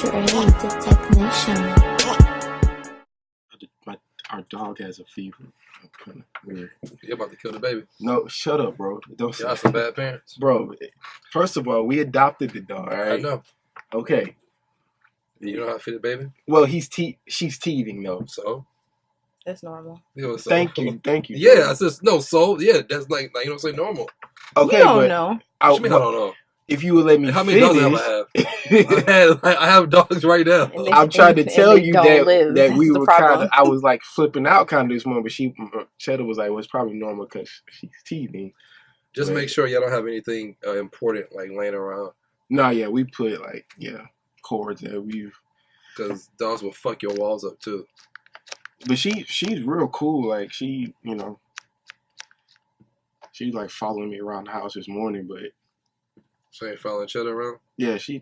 Nation. Our dog has a fever. Kind of weird. You're about to kill the baby. No, shut up, bro. Don't say Y'all some bad parents. Bro, first of all, we adopted the dog, all right? I know. Okay. You know how to feed the baby? Well, she's teething, though. So? That's normal. Thank you. Yeah, I said, no, so, yeah, that's like you don't say normal. Okay, you don't know. What you mean I don't know? If you would let me how many finish, dogs I have? I have dogs right now. I'm trying to tell you that we were kind of, I was like flipping out kind of this morning, but Cheddar was like, well, it's probably normal because she's teething. Just make sure y'all don't have anything important like laying around. No, yeah, we put cords that because dogs will fuck your walls up too. But she's real cool. Like she's like following me around the house this morning, but she ain't following Cheddar around? Yeah, she.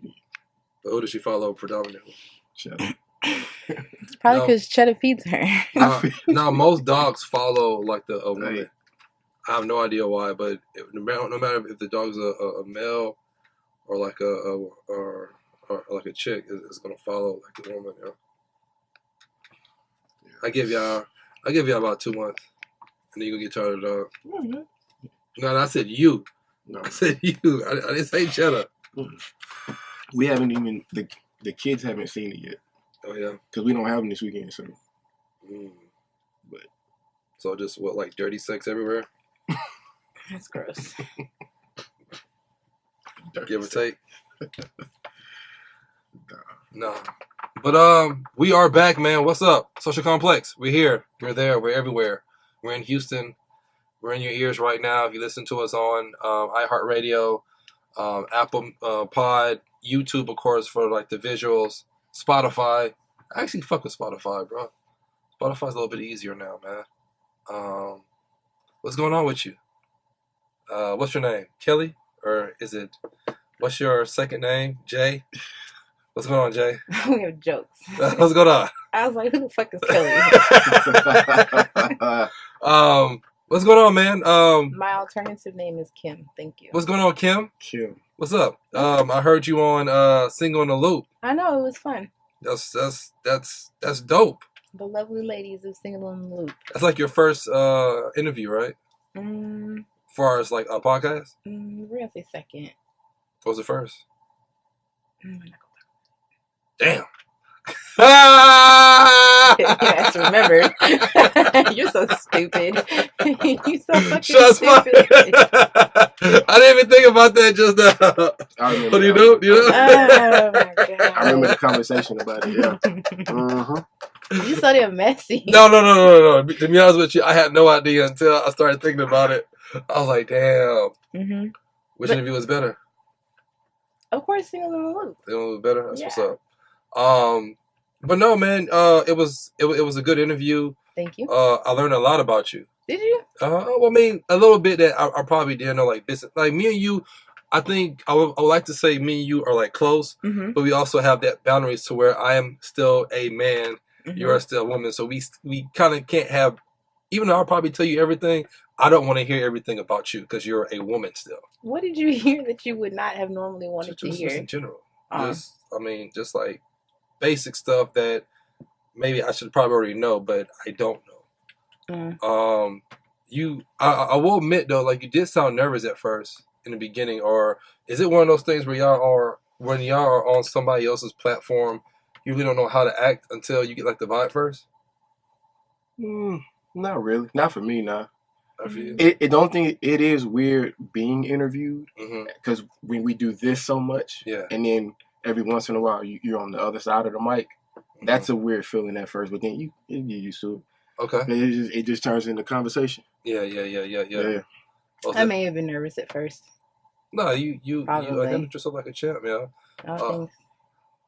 But who does she follow predominantly? Cheddar. It's probably because Cheddar feeds her. Now, most dogs follow like a woman. Right. I have no idea why, but no matter if the dog's a male or like or like a chick, it's gonna follow like a woman. You know? I give y'all about 2 months, and then you gonna get tired of the dog. Mm-hmm. No, I said you. No. I said you. I didn't say Cheddar. We haven't even the kids haven't seen it yet. Oh yeah, because we don't have them this weekend. So, but so just like dirty sex everywhere. That's gross. Give or take. No. But we are back, man. What's up? Social Complex. We're here. We're there. We're everywhere. We're in Houston. We're in your ears right now. If you listen to us on iHeartRadio, Apple Pod, YouTube, of course, for like the visuals, Spotify. I actually fuck with Spotify, bro. Spotify's a little bit easier now, man. What's going on with you? What's your name? Kelly? Or is it, what's your second name? Jay? What's going on, Jay? We have jokes. What's going on? I was like, who the fuck is Kelly? What's going on, man? My alternative name is Kim. Thank you. What's going on, Kim? Kim. What's up? I heard you on Single in the Loop. I know, it was fun. That's dope. The lovely ladies of Single in the Loop. That's like your first interview, right? As far as like a podcast? We're gonna say second. What was the first? Damn. Yes, remember. You're so stupid. You're so fucking stupid. I didn't even think about that just now. What do you know? Oh my god. I remember the conversation about it, yeah. Mm-hmm. You said it messy. No. To be honest with you, I had no idea until I started thinking about it. I was like, damn. Mm-hmm. Which interview was better? Of course, Single in the Loop. Single was better? That's what's up. But no, man, it was a good interview. Thank you. I learned a lot about you. Did you? Well, I mean, a little bit that I probably didn't know, like business. Like me and you, I think I would like to say me and you are like close, but we also have that boundaries to where I am still a man, you are still a woman, so we kind of can't have. Even though I'll probably tell you everything, I don't want to hear everything about you because you're a woman still. What did you hear that you would not have normally wanted to hear? Just in general. Just like basic stuff that maybe I should probably already know, but I don't know. I will admit though, like you did sound nervous at first in the beginning, or is it one of those things where when y'all are on somebody else's platform, you really don't know how to act until you get like the vibe first? Not really. Not for me, nah. Not for you. I don't think it is weird being interviewed because when we do this so much, and then every once in a while you're on the other side of the mic, that's a weird feeling at first, but then you get used to it. Okay. It just turns into conversation. Yeah. I may have been nervous at first. No, you handled yourself like a champ, man. I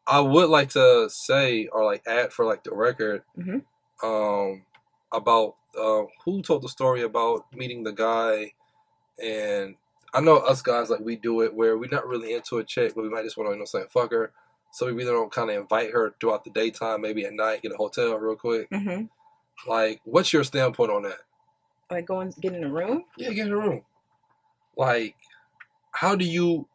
I would like to say or like add for like the record, about who told the story about meeting the guy, and I know us guys like we do it where we're not really into a chick, but we might just want to fuck her, so we really don't kind of invite her throughout the daytime, maybe at night, get a hotel real quick. Like, what's your standpoint on that? Like get in a room? Yeah, get in a room. Like, how do you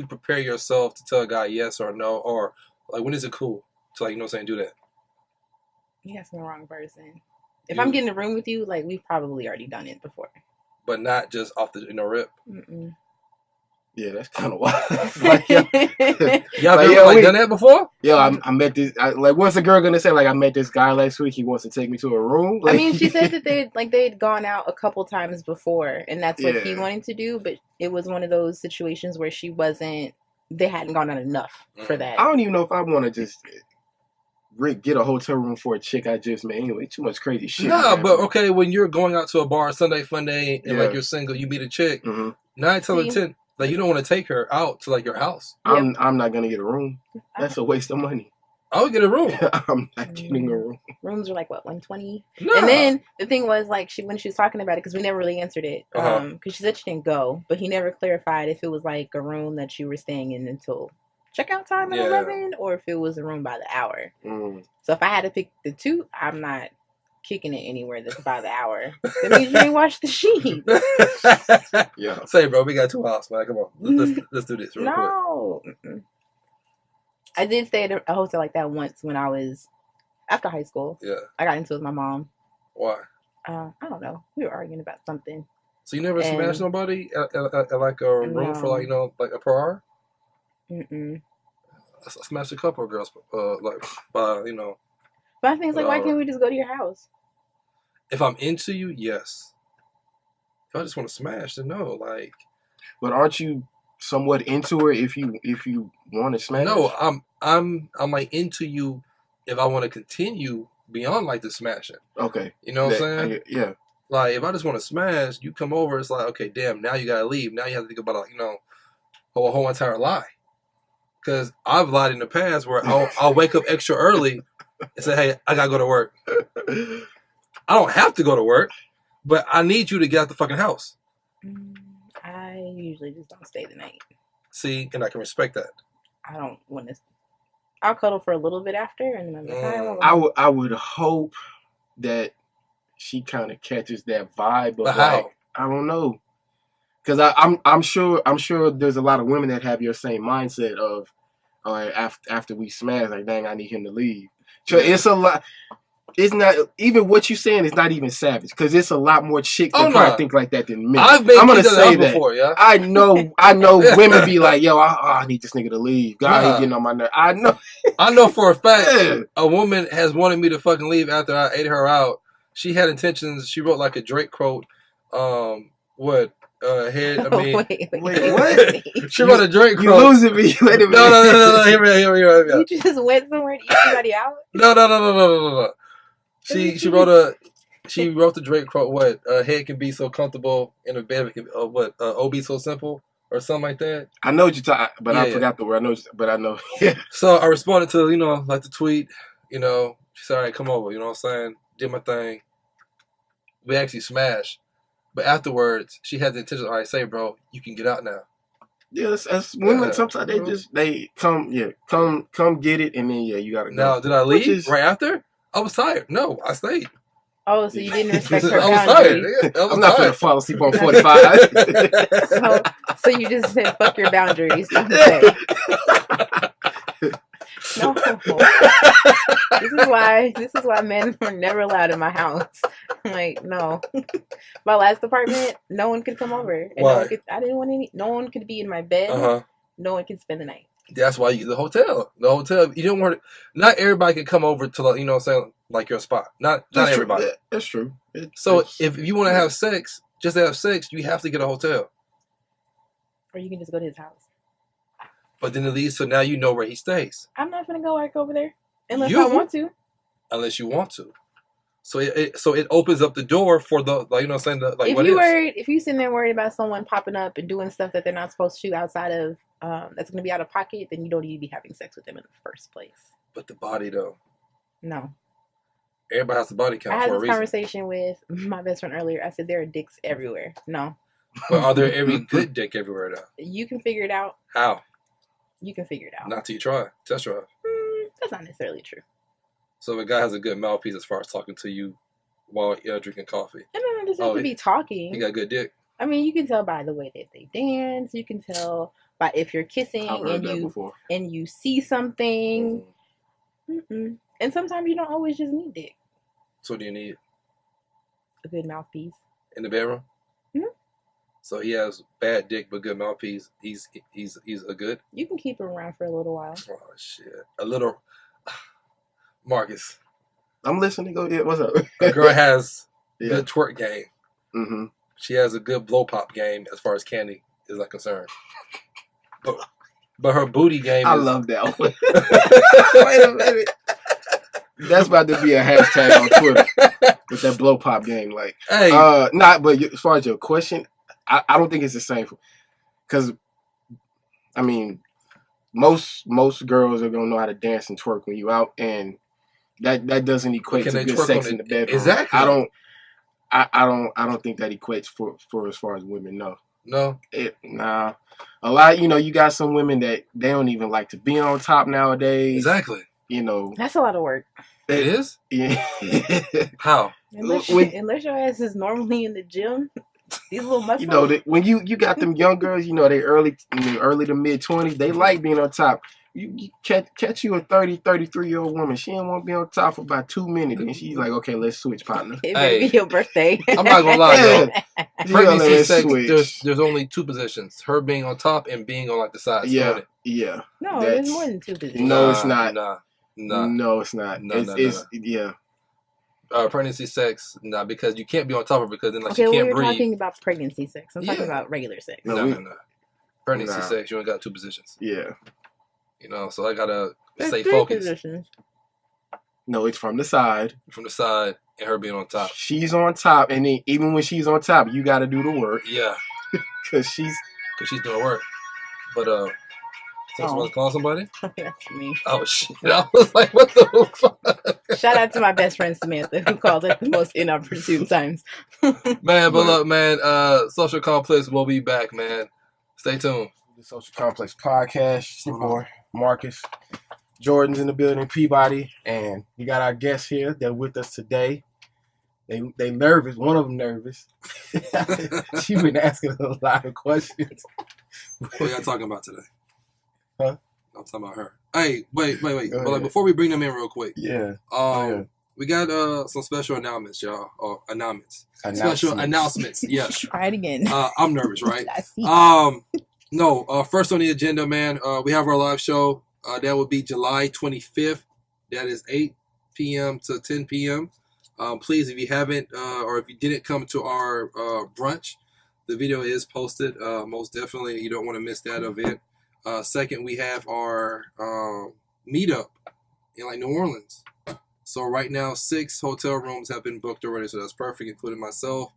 prepare yourself to tell a guy yes or no, or Like, when is it cool to, like, you know what I'm saying, do that? You asking the wrong person. If I'm getting in a room with you, like, we've probably already done it before. But not just off the, rip? Mm-mm. Yeah, that's kind of wild. Like, yo, y'all ever done that before? Yo, I met this. What's the girl gonna say? Like, I met this guy last week. He wants to take me to a room. Like, I mean, she said that they'd gone out a couple times before, and that's what he wanted to do. But it was one of those situations where they hadn't gone out enough for that. I don't even know if I want to just get a hotel room for a chick I just met. Anyway, too much crazy shit. Nah, but okay, when you're going out to a bar Sunday fun day and like you're single, you meet a chick. 9 out of 10. Like, you don't want to take her out to, like, your house. I'm not going to get a room. That's a waste of money. I would get a room. I'm not getting a room. Rooms are like, what, $120? Nah. And then the thing was, like, when she was talking about it, because we never really answered it, because she said she didn't go, but he never clarified if it was, like, a room that you were staying in until checkout time at 11, or if it was a room by the hour. So if I had to pick the two, I'm not kicking it anywhere that's by the hour. That means you ain't washed the sheet. Yeah. Say, bro, we got 2 houses, man. Come on. Let's do this real quick. No. I did stay at a hotel like that once when I was after high school. Yeah. I got into it with my mom. Why? I don't know. We were arguing about something. So you never smashed nobody at like a room for, like, you know, like a per hour? Mm-mm. I smashed a couple of girls, like, by, you know. But I think it's like, why can't we just go to your house? If I'm into you, yes. If I just want to smash, then no. Like, but aren't you somewhat into her if you want to smash? No, I'm like into you if I want to continue beyond like the smashing. Okay. You know what I'm saying? Yeah. Like, if I just want to smash, you come over, it's like, okay, damn, now you gotta leave. Now you have to think about, like, you know, a whole entire lie. Because I've lied in the past where I'll wake up extra early and say, hey, I gotta go to work. I don't have to go to work, but I need you to get out the fucking house. I usually just don't stay the night. See, and I can respect that. I don't want to. I'll cuddle for a little bit after, and then I'm like, I would hope that she kind of catches that vibe. But how? Like, I don't know, because I'm sure there's a lot of women that have your same mindset of, all right, after we smash, like, dang, I need him to leave. So it's a lot. It's not even what you're saying is not even savage, because it's a lot more chicks that probably think like that than men. I'm gonna say that before, yeah. I know women be like, yo, I need this nigga to leave. God, he getting on my nerves. I know for a fact a woman has wanted me to fucking leave after I ate her out. She had intentions. She wrote like a Drake quote. Wait, what? She wrote a Drake quote. You losing me. Wait a minute. No. Hear me out. You just went somewhere to eat somebody out? No. She wrote the Drake quote. What? Head can be so comfortable in a bed. Oh, be so simple, or something like that. I know what you're talking, but I forgot the word. I know. Yeah. So I responded to, you know, like the tweet. You know, she said, "All right, come over." You know what I'm saying? Did my thing. We actually smashed, but afterwards she had the intention. All right, say, bro, you can get out now. Yeah, as women, sometimes they come get it, and then you gotta go. Now, did I leave right after? I was tired. No, I stayed. Oh, so you didn't respect her boundaries. I was tired. I'm not going to fall asleep on 45. so you just said, fuck your boundaries. No. This is why men were never allowed in my house. Like, no. My last apartment, no one could come over. And Why? No one could be in my bed. No one could spend the night. That's why the hotel. You don't want. Not everybody can come over to, you know what I'm saying, like your spot. Not everybody. True. That's true. If you want to have sex, just to have sex, you have to get a hotel. Or you can just go to his house. But then it leads to now you know where he stays. I'm not gonna go work over there unless I want to. Unless you want to. So it opens up the door for the, like, you know what I'm saying, if you sitting there worried about someone popping up and doing stuff that they're not supposed to outside of that's going to be out of pocket, then you don't need to be having sex with them in the first place. But the body, though. No. Everybody has the body count for a reason. I had this conversation with my best friend earlier. I said there are dicks everywhere. No. But are there every good dick everywhere, though? You can figure it out. How? You can figure it out. Not till you try. Test drive. That's not necessarily true. So if a guy has a good mouthpiece as far as talking to you while drinking coffee. It doesn't have to be talking. He got good dick. I mean, you can tell by the way that they dance. You can tell But if you're kissing and you see something, and sometimes you don't always just need dick. So what do you need? A good mouthpiece in the bedroom. Mm-hmm. So he has bad dick but good mouthpiece. He's a good. You can keep him around for a little while. Oh shit! A little. Marcus, I'm listening. Go ahead. What's up? A girl has good twerk game. Mm-hmm. She has a good blow pop game as far as candy is concerned. But her booty game. I love that one. Wait a minute. That's about to be a hashtag on Twitter with that blow pop game. Like, hey, but as far as your question, I don't think it's the same. Because, I mean, most girls are gonna know how to dance and twerk when you out, and that doesn't equate to good sex in the bedroom. Exactly. I don't think that equates for as far as women. No. Nah. A lot, you got some women that they don't even like to be on top nowadays. Exactly. That's a lot of work. It is? Yeah. How? Unless your ass is normally in the gym, these little muscles. When you got them young girls, they early to mid 20s, they like being on top. You catch you a 33-year-old woman, she didn't want to be on top for about 2 minutes, and she's like, okay, let's switch, partner. It may be your birthday. I'm not gonna lie, though. Pregnancy sex, there's only two positions: her being on top and being on the sides. Yeah. No, there's more than two positions. No, it's not. No, it's not. Yeah. Pregnancy sex, because you can't be on top of her because then she can't breathe. We're talking about pregnancy sex. I'm talking about regular sex. No. Pregnancy sex, you only got two positions. Yeah. So I gotta stay focused. Positions. No, it's from the side. From the side, and her being on top. She's on top, and then even when she's on top, you gotta do the work. Yeah. Because she's doing work. But someone call somebody? That's me. Oh shit! I was like, what the fuck? Shout out to my best friend Samantha, who calls at the most inopportune times. Man, but look, man, Social Complex will be back, man. Stay tuned. The Social Complex podcast. It's your boy Marcus. Jordan's in the building, Peabody, and we got our guests here. They're with us today. They nervous. One of them nervous. She's been asking a lot of questions. What are y'all talking about today? Huh? I'm talking about her. Hey, wait. But before we bring them in real quick. Yeah. We got some special announcements, y'all. Or announcements. Special announcements. Yes. Try it again. I'm nervous, right? No. First on the agenda, man. We have our live show. That will be July 25th. That is 8 p.m. to 10 p.m. Please, if you haven't or if you didn't come to our brunch, the video is posted. Most definitely, you don't want to miss that event. Second, we have our meetup in New Orleans. So right now, 6 hotel rooms have been booked already, so that's perfect, including myself.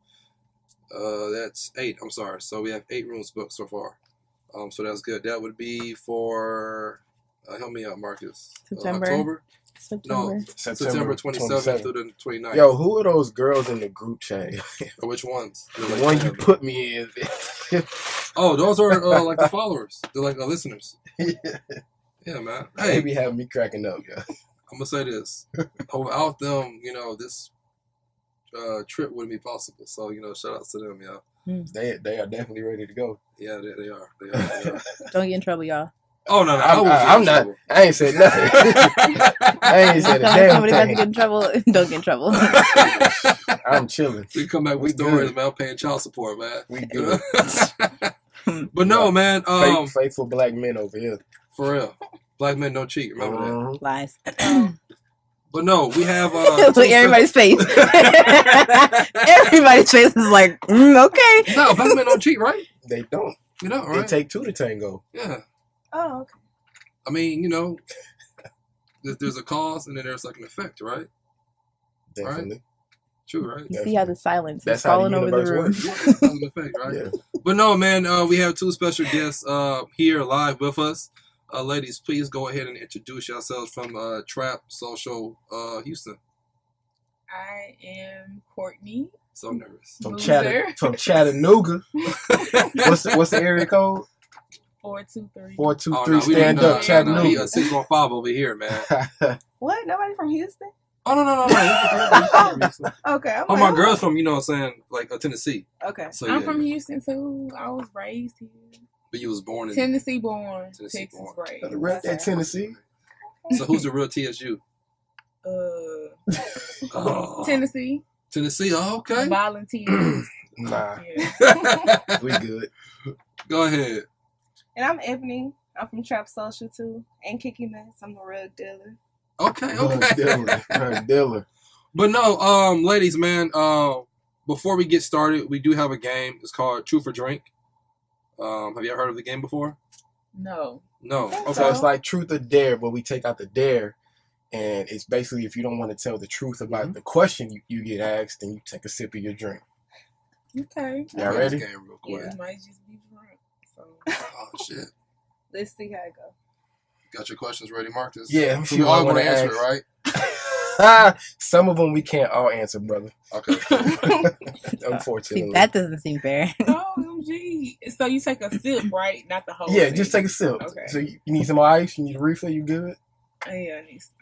That's 8. I'm sorry. So we have 8 rooms booked so far. So that's good. That would be for help me out, Marcus. September. No, September 27th through the 29th. Yo, who are those girls in the group chat? Which ones? The one you put me in. Oh, those are the followers. They're the listeners. Yeah, man. Hey, they be having me cracking up, yo. I'm gonna say this. Without them, this trip wouldn't be possible. So, shout outs to them, y'all. They are definitely ready to go. Yeah, they are. Don't get in trouble, y'all. Oh no! I'm not. I ain't said nothing. I ain't said a damn somebody about to get in trouble. Don't get in trouble. I'm chilling. We come back with stories about paying child support, man. We good. But no, man. Faithful black men over here. For real, black men don't cheat. Remember that. Lies. But no, we have look everybody's face. Everybody's face is like, okay. No, black men don't cheat, right? They don't. Right? They take 2 to tango. Yeah. Oh, okay. I mean, there's a cause and then there's an effect, right? Definitely. Right? True, right? You see how the silence is falling over the room. Cause and effect, right? Yeah. But no, man, we have 2 special guests here live with us. Ladies, please go ahead and introduce yourselves from Trap Social Houston. I am Courtney. So nervous. From Chattanooga. What's the area code? 423. 423. Stand up, Chattanooga. We 615 over here, man. What? Nobody from Houston? Oh no. Okay. Oh, my girl's from Tennessee. Okay. So, I'm from Houston too. I was raised here. But you was born in Tennessee born, Texas raised. Rep that Tennessee. So who's the real TSU? Tennessee. Tennessee. Oh, okay. Volunteers. Nah, Yeah. we good. Go ahead. And I'm Ebony. I'm from Trap Social too. And Kiki Mess. I'm a real dealer. Okay. Drug dealer. But no, ladies, man, before we get started, we do have a game. It's called Truth or Drink. Have you ever heard of the game before? No. Okay. So it's like truth or dare, but we take out the dare, and it's basically if you don't want to tell the truth about the question you get asked, then you take a sip of your drink. Okay. Y'all ready? This game real quick. Yeah, it might just be drunk. So. Oh shit. Let's see how it goes. Got your questions ready, Marcus? Yeah, You all want to answer it, right? Some of them we can't all answer, brother. Okay. Unfortunately. See, that doesn't seem fair. No, OMG. So you take a sip, right? Not the whole Yeah, thing. just take a sip. Okay. So you need some ice? You need a refill? You good? Yeah, I need some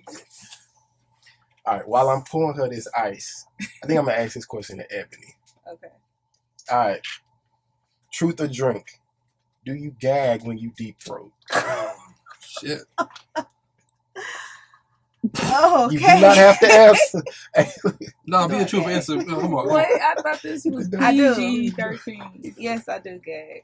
ice. All right, while I'm pouring her this ice, I think I'm going to ask this question to Ebony. Okay. All right. Truth or drink? Do you gag when you deep throat? Shit. Oh, okay. You do not have to answer. No, be the truth answer. No, come on. Wait, I thought this was I do. PG-13. Yes, I do gag.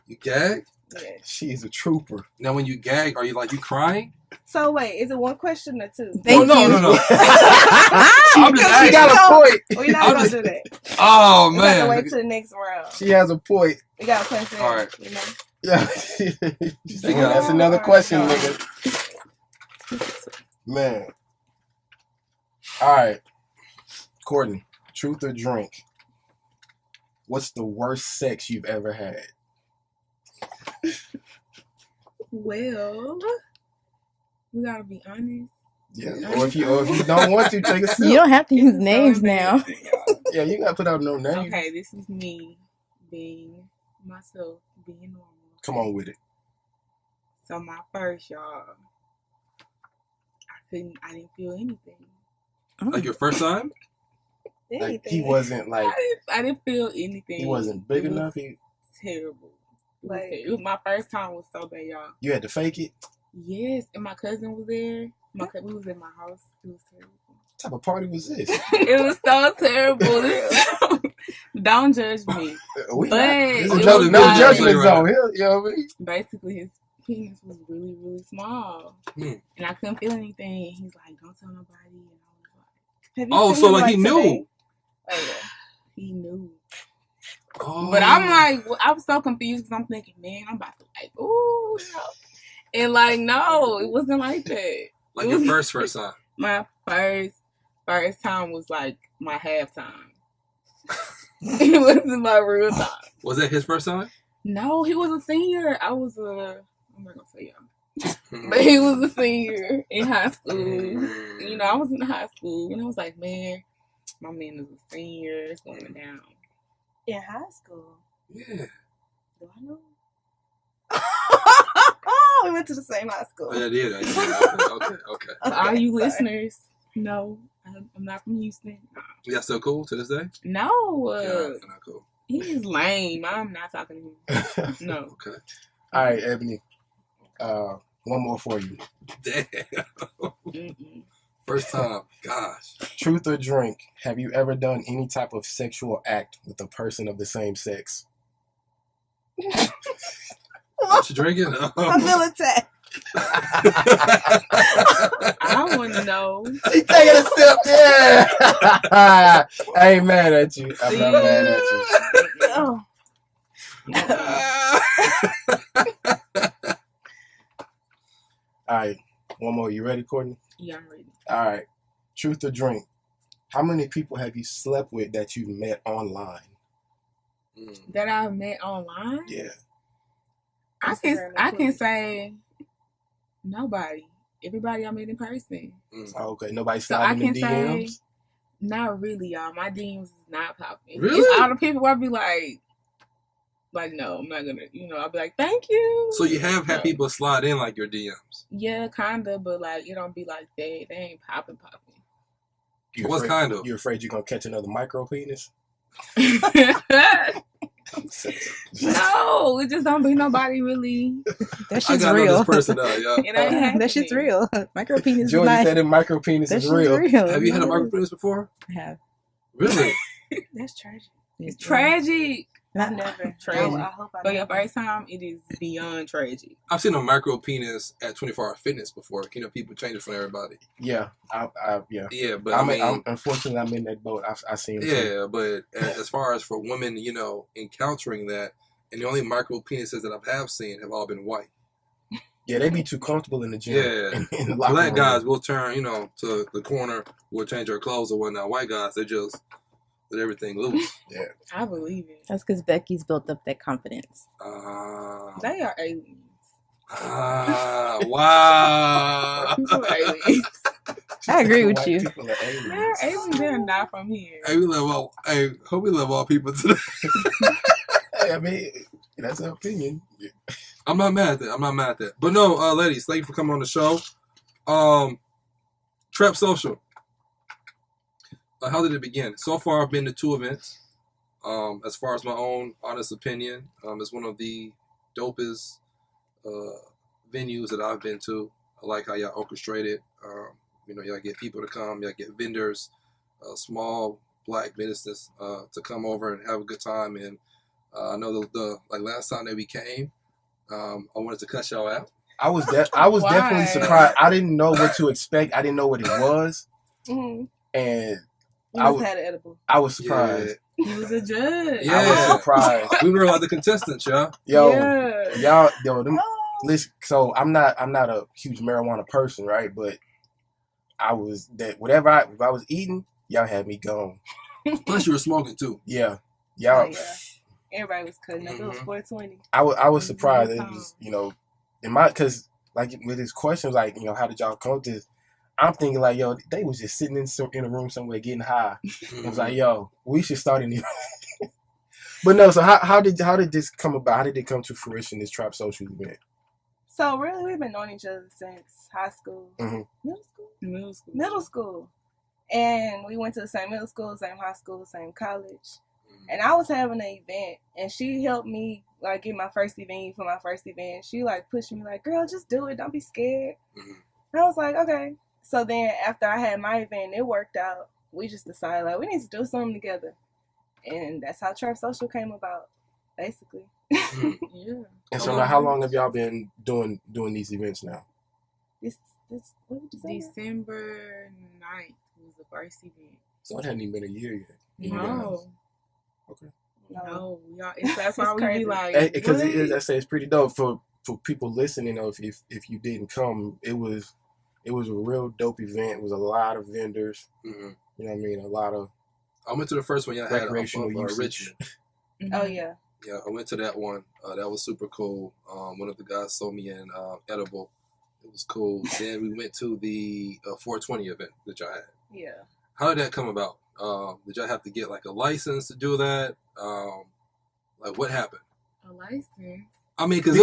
You gag? Yes. She's a trooper. Now, when you gag, are you like you crying? So wait, is it one question or two? Thank no. you. I'm just She asking. got a point. We're not gonna do that. Oh We got to man. wait till the next round. She has a point. We got a question. All right. You know? Yeah. She's like, that's another question, nigga. Man. All right. Courtney, truth or drink? What's the worst sex you've ever had? Well, we gotta be honest. Yeah. Or if you don't want to, take a sip. You don't have to use This is names so now. embarrassing, y'all. Yeah, you gotta put out no name. Okay, this is me being myself, being normal. Come on with it. So my first, y'all, I didn't feel anything. Like your first time? Like he wasn't like I didn't feel anything. he wasn't big It was enough. Terrible. Like- It was my first time was so bad, y'all. You had to fake it. Yes, and my cousin was there. We was in my house. It was terrible. What type of party was this? It was so terrible. Don't judge me. We But There's it no was judgment right. zone here. You know what I mean? Basically, his penis was really, really small, and I couldn't feel anything. And he's like, "Don't tell nobody." And I was like, Have you Oh, seen so him, like he knew. today? Oh, yeah. he knew. Oh. But I'm like, I was so confused because I'm thinking, man, I'm about to like, ooh, you know. And like, no, it wasn't like that. Like your first time. My first time was like my halftime. It wasn't my real time. Was that his first time? No, he was a senior. I'm not gonna say y'all. But he was a senior in high school. You know, I was in high school and I was like, man, my man is a senior. It's going down. In high school. Yeah. Do I know? We went to the same high school. Oh, yeah, I did. Okay. All you sorry. listeners, no, I'm not from Houston. You guys still cool to this day? No, Yeah, you're not cool. he is lame. I'm not talking to him. No. Okay. All right, Ebony. One more for you. Damn. Mm-mm. First time. Gosh. Truth or drink? Have you ever done any type of sexual act with a person of the same sex? What you drinking? I feel attacked. I want to know. She taking a sip. Yeah. I ain't mad at you. I'm not mad at you. Oh. All right. One more. You ready, Courtney? Yeah, I'm ready. All right. Truth or drink? How many people have you slept with that you met online? That I met online. Yeah. I Instagram can Twitter. say nobody. Everybody I met in person. Oh, okay. Nobody So I sliding in can say DMs? not really, y'all. My DMs is not popping. Really? It's all the people where I be like no, I'm not gonna. You know, I'll be like, thank you. So you have had No. people slide in like your DMs. Yeah, kinda, but like it don't be like that. They ain't popping. You What's afraid- kind of? You afraid you're going to catch another micro penis? No, it just don't be nobody really. That shit's real. This person out, It ain't happening. That shit's real. Micro penis is Jordan not. said that micro penis is real. Have you had a micro penis before? I have. Really? That's tragic. It's tragic. I've never. Tragic. I hope I But your never. first time, it is beyond tragic. I've seen a micro penis at 24-hour fitness before. You know, people change it for everybody. Yeah, yeah. Yeah, but I'm unfortunately I'm in that boat. I seen. Yeah, but as far as for women, you know, encountering that, and the only micro penises that I have seen have all been white. Yeah, they be too comfortable in the gym. Yeah, in the black guys will turn, you know, to the corner, will change their clothes or whatnot. White guys, they just let everything loose. Yeah, I believe it. That's because Becky's built up that confidence. They are aliens. Wow. People are aliens. I agree with you. People are aliens. They're aliens. They're not from here. Hey, hope we love all people today. Hey, I mean, that's an opinion. I'm not mad at that. But no, ladies, thank you for coming on the show. Trap Social. How did it begin? So far, I've been to 2 events. As far as my own honest opinion, it's one of the dopest venues that I've been to. I like how y'all orchestrate it. You know, y'all get people to come, y'all get vendors, small black businesses to come over and have a good time. And I know the like last time that we came, I wanted to cut y'all out. I was definitely surprised. I didn't know what to expect. I didn't know what it was, and Had an edible. I was surprised. Yeah. He was a judge. Yeah. I was surprised. We were like the contestants, y'all. Listen. So I'm not a huge marijuana person, right? But I was that if I was eating, y'all had me going. Plus, you were smoking too. Yeah, y'all. Oh, yeah. Everybody was cutting up. It was 420. I was surprised. It was, you know, because like with his questions, like, you know, how did y'all come to this? I'm thinking like, yo, they was just sitting in a room somewhere getting high. I was like, yo, we should start in here. But no, so how did this come about? How did it come to fruition, this Trap Social event? So really, we've been knowing each other since high school, middle school, and we went to the same middle school, same high school, same college. And I was having an event, and she helped me like get my first event for my first event. She like pushed me like, girl, just do it. Don't be scared. And I was like, okay. So then after I had my event, it worked out. We just decided like we need to do something together. And that's how Trap Social came about, basically. Yeah. And so now how long have y'all been doing these events now? This what did you say? December 9th was the first event. So it hadn't even been a year yet. No. Okay. No, y'all. That's why we be like, because I say it's pretty dope for people listening. Though, if you didn't come, it was a real dope event. It was a lot of vendors. You know what I mean? A lot of. I went to the first one y'all had recreational Richmond. Oh yeah. Yeah, I went to that one. That was super cool. One of the guys sold me an edible. It was cool. Then we went to the 420 event that y'all had. Yeah. How did that come about? Did y'all have to get like a license to do that? Like what happened? a license. I mean, because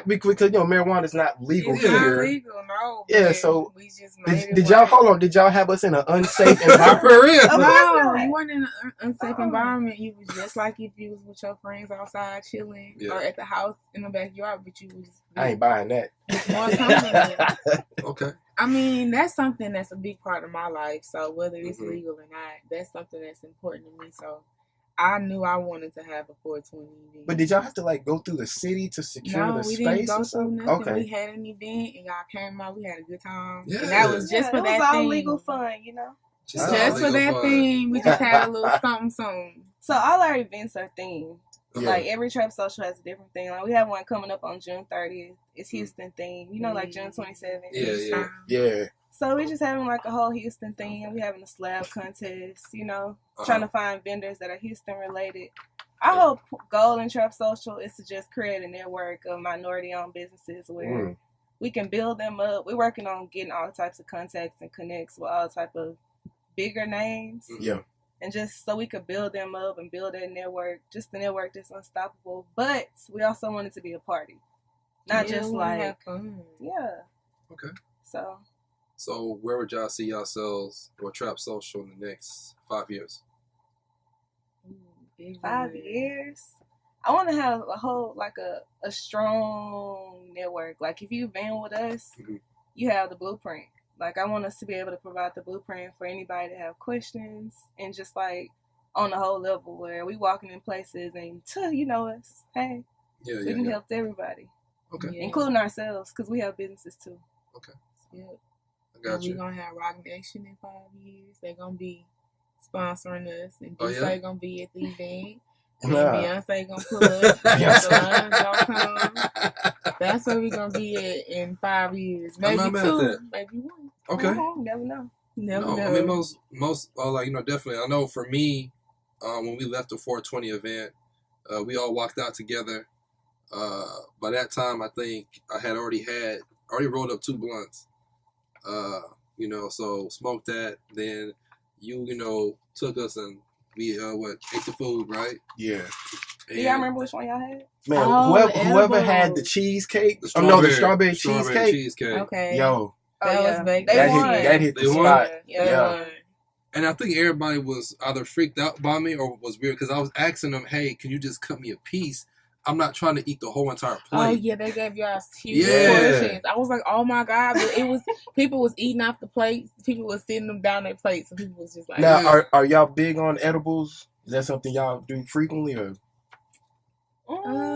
because you know marijuana is not legal It's here. not legal, no. Yeah, so we just made did y'all hold on? Did y'all have us in an unsafe environment? For real? No, you weren't in an unsafe environment. You was just like if you was with your friends outside chilling or at the house in the backyard, but you was. I ain't buying that. More confident. Okay. I mean, that's something that's a big part of my life. So whether it's legal or not, that's something that's important to me. So I knew I wanted to have a 420 event. But did y'all have to like go through the city to secure the space? No, we didn't go through nothing. Okay. We had an event and y'all came out. We had a good time. Yeah. And that was just for that thing. It was all thing. legal fun, you know? Just for that thing. We just had a little something. So all our events are themed. Yeah. Like every Trap Social has a different thing. Like we have one coming up on June 30th. It's Houston themed. You know, like June 27th. Yeah. So we just having like a whole Houston thing. We having a slab contest, you know, trying to find vendors that are Houston related. Our whole goal in Trap Social is to just create a network of minority-owned businesses where we can build them up. We're working on getting all types of contacts and connects with all type of bigger names. Yeah. And just so we could build them up and build that network, just the network that's unstoppable. But we also want it to be a party. Not just like, have fun. Yeah. Okay. So where would y'all see yourselves or Trap Social in the next 5 years? 5 years. I want to have a whole, like a strong network. Like if you've been with us, you have the blueprint. Like I want us to be able to provide the blueprint for anybody to have questions, and just like on the whole level where we walking in places and you know us, hey, we can help everybody, including ourselves, because we have businesses too. Okay. Yeah. I got you. We're gonna have Rock Nation in 5 years. They're gonna be sponsoring us, and Beyonce gonna be at the event. And Beyonce gonna pull up. Beyonce.com. That's where we're gonna be at in 5 years. Maybe 2, maybe 1. Okay. Never know. Never know. I mean, most like, you know, definitely. I know for me, when we left the 420 event, we all walked out together. By that time, I think I had already rolled up 2 blunts. You know, so smoked that. Then you know, took us and we ate the food, right? Yeah. Do y'all remember which one y'all had? Man, whoever had the cheesecake. The strawberry cheesecake. Okay. Yo. That was big. That hit the spot. Yeah. And I think everybody was either freaked out by me or was weird, because I was asking them, hey, can you just cut me a piece? I'm not trying to eat the whole entire plate. Oh yeah, they gave y'all huge portions. I was like, oh my god, but it was people was eating off the plates. People was sitting them down their plates, and people was just like. Now, are y'all big on edibles? Is that something y'all do frequently, or?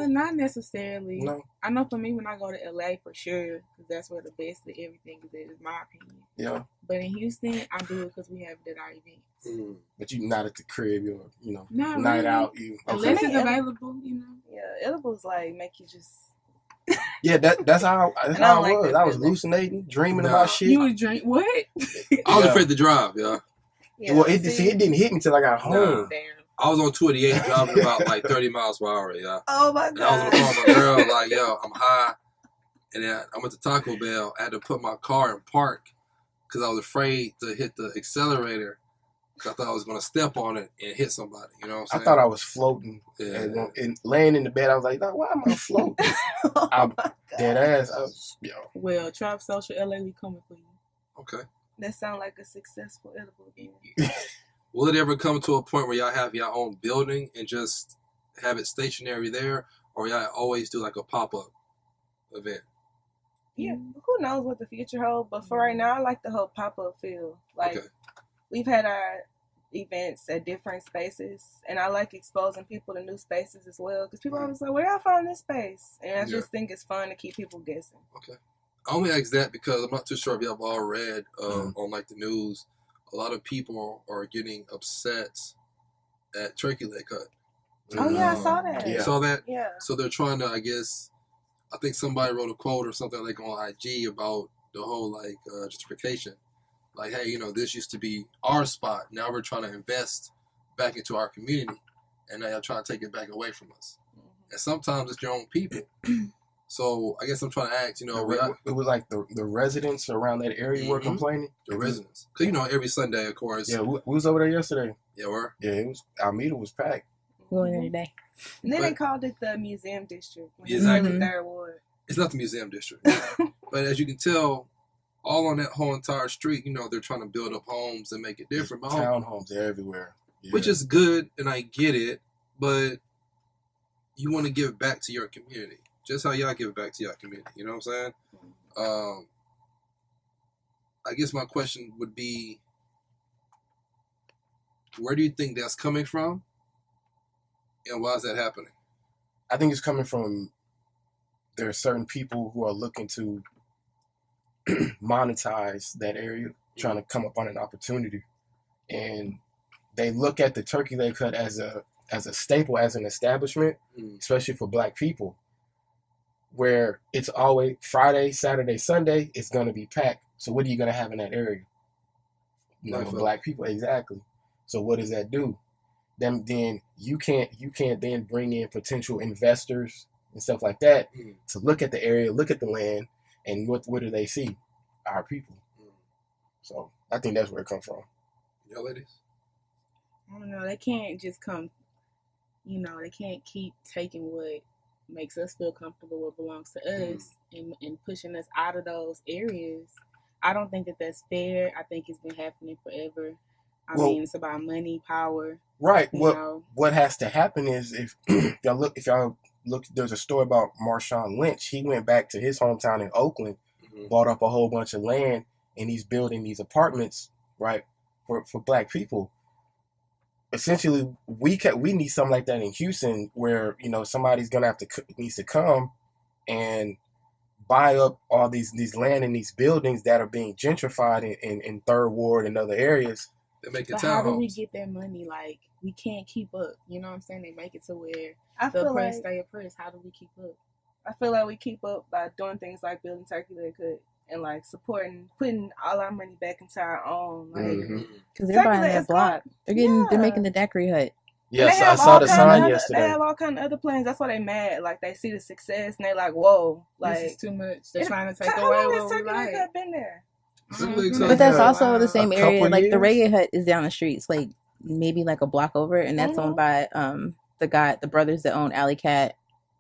Not necessarily. No. I know for me, when I go to LA, for sure, because that's where the best of everything is. In my opinion. Yeah. But in Houston, I do it because we have it at our events. But you not at the crib, you're, you know, not night really. Out. Unless it's available, you know. Yeah, edibles like make you just. Yeah, that's how I was. I was hallucinating, dreaming about shit. You was dream what? I was afraid to drive, Well, it didn't hit me till I got home. Damn. I was on 288 driving about like 30 miles per hour, yeah. Oh my god. And I was on the phone with my girl, like, yo, I'm high. And then I went to Taco Bell. I had to put my car in park because I was afraid to hit the accelerator, because I thought I was going to step on it and hit somebody. You know what I'm saying? I thought I was floating. Yeah. And laying in the bed, I was like, no, why am I floating? I'm dead ass. Well, Trap Social LA, we coming for you. Okay. That sounds like a successful edible again. Will it ever come to a point where y'all have your own building and just have it stationary there, or y'all always do like a pop-up event? Yeah, who knows what the future holds, but for right now, I like the whole pop-up feel. Like, we've had our events at different spaces, and I like exposing people to new spaces as well, because people always like, where y'all find this space? And I just think it's fun to keep people guessing. Okay. I only ask that because I'm not too sure if y'all have all read on like the news, a lot of people are getting upset at turkey leg cut. Oh yeah, I saw that. You saw that? Yeah. So they're trying to, I think somebody wrote a quote or something like on IG about the whole like gentrification. Like, hey, you know, this used to be our spot. Now we're trying to invest back into our community, and now you're trying to take it back away from us. And sometimes it's your own people. So I guess I'm trying to ask, you know, it was like the residents around that area were complaining. The residents, because you know, every Sunday, of course. Yeah, we was over there yesterday. Yeah, were. Yeah, it was. Our meeting was packed. Going in today. And then they called it the Museum District. Exactly. The third ward. It's not the Museum District, but as you can tell, all on that whole entire street, you know, they're trying to build up homes and make it different. Townhomes everywhere, which is good, and I get it, but you want to give back to your community. Just how y'all give back to your community, you know what I'm saying? I guess my question would be, where do you think that's coming from? And why is that happening? I think it's coming from, there are certain people who are looking to monetize that area, trying to come up on an opportunity. And they look at the turkey leg cut as a staple, as an establishment, especially for Black people, where it's always Friday, Saturday, Sunday, it's going to be packed. So what are you going to have in that area? Black people, exactly. So what does that do? Then you can't then bring in potential investors and stuff like that to look at the area, look at the land, and what do they see? Our people. So I think that's where it comes from. Y'all ladies? I don't know. They can't just come, you know, they can't keep taking what makes us feel comfortable, what belongs to us, and pushing us out of those areas. I don't think that that's fair. I think it's been happening forever. I mean, it's about money, power, Right. What has to happen is if y'all look, there's a story about Marshawn Lynch. He went back to his hometown in Oakland, bought up a whole bunch of land, and he's building these apartments, right, for black people. Essentially, we need something like that in Houston, where somebody's gonna needs to come and buy up all these land and these buildings that are being gentrified in Third Ward and other areas. They make it townhomes. How do we get that money? Like, we can't keep up. You know what I'm saying? They make it to where the oppressed stay oppressed. How do we keep up? I feel like we keep up by doing things like building Turkey Leg Hut and like supporting, putting all our money back into our own. Like, because they're buying that block. They're making the daiquiri hut. Yes, I saw the sign yesterday. They have all kind of other plans. That's why they mad. Like, they see the success and they like, whoa, like, this is too much. They're trying to take away what we like. Hut been there. But that's also the same area. Like, the Reggae Hut is down the street. It's like maybe like a block over, and that's owned by the brothers that own Alley Cat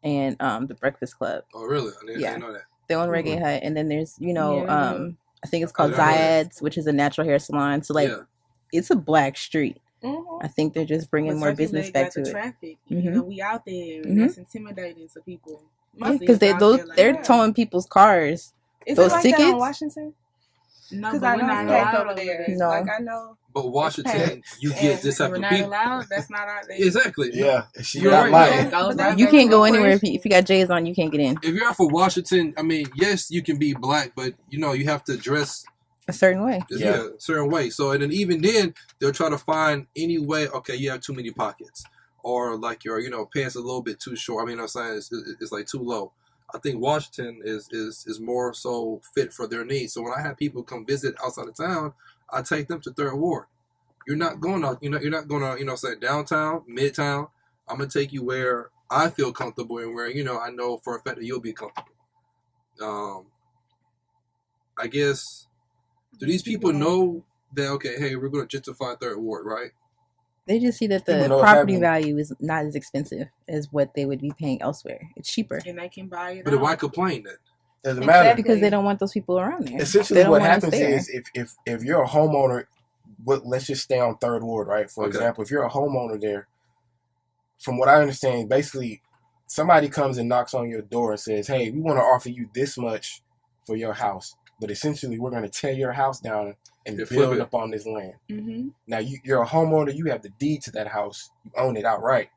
and the Breakfast Club. Oh, really? I didn't know that. They own Reggae Hut, and then there's I think it's called Zayad's, which is a natural hair salon. So like, it's a black street. I think they're just bringing more business back to it. Traffic. You know, we out there, and that's intimidating to people. Because they're towing people's cars. Is those it like tickets. That in Washington? No, because I know it's packed over there. No, like I know. But Washington, you get this type of people. Allowed. That's not out there. Exactly. Yeah, you're right. You can't go anywhere if you got J's on. You can't get in. If you're out for Washington, I mean, yes, you can be black, but you have to dress a certain way. Yeah, a certain way. So, and then even then, they'll try to find any way. Okay, you have too many pockets, or like your pants a little bit too short. I mean, I'm saying it's like too low. I think Washington is more so fit for their needs. So when I have people come visit outside of town, I take them to Third Ward. You're not going out, you're not going to, say downtown, midtown. I'm going to take you where I feel comfortable and where, I know for a fact that you'll be comfortable. I guess, do these people know that, okay, hey, we're going to gentrify Third Ward, right? They just see that the property value is not as expensive as what they would be paying elsewhere. It's cheaper. And they can buy it. But why complain then? Doesn't matter. Because they don't want those people around there. Essentially what happens is if you're a homeowner, let's just stay on Third Ward, right? For example, if you're a homeowner there, from what I understand, basically somebody comes and knocks on your door and says, hey, we want to offer you this much for your house. But essentially we're going to tear your house down and build up on this land. Mm-hmm. Now, you're a homeowner. You have the deed to that house. You own it outright.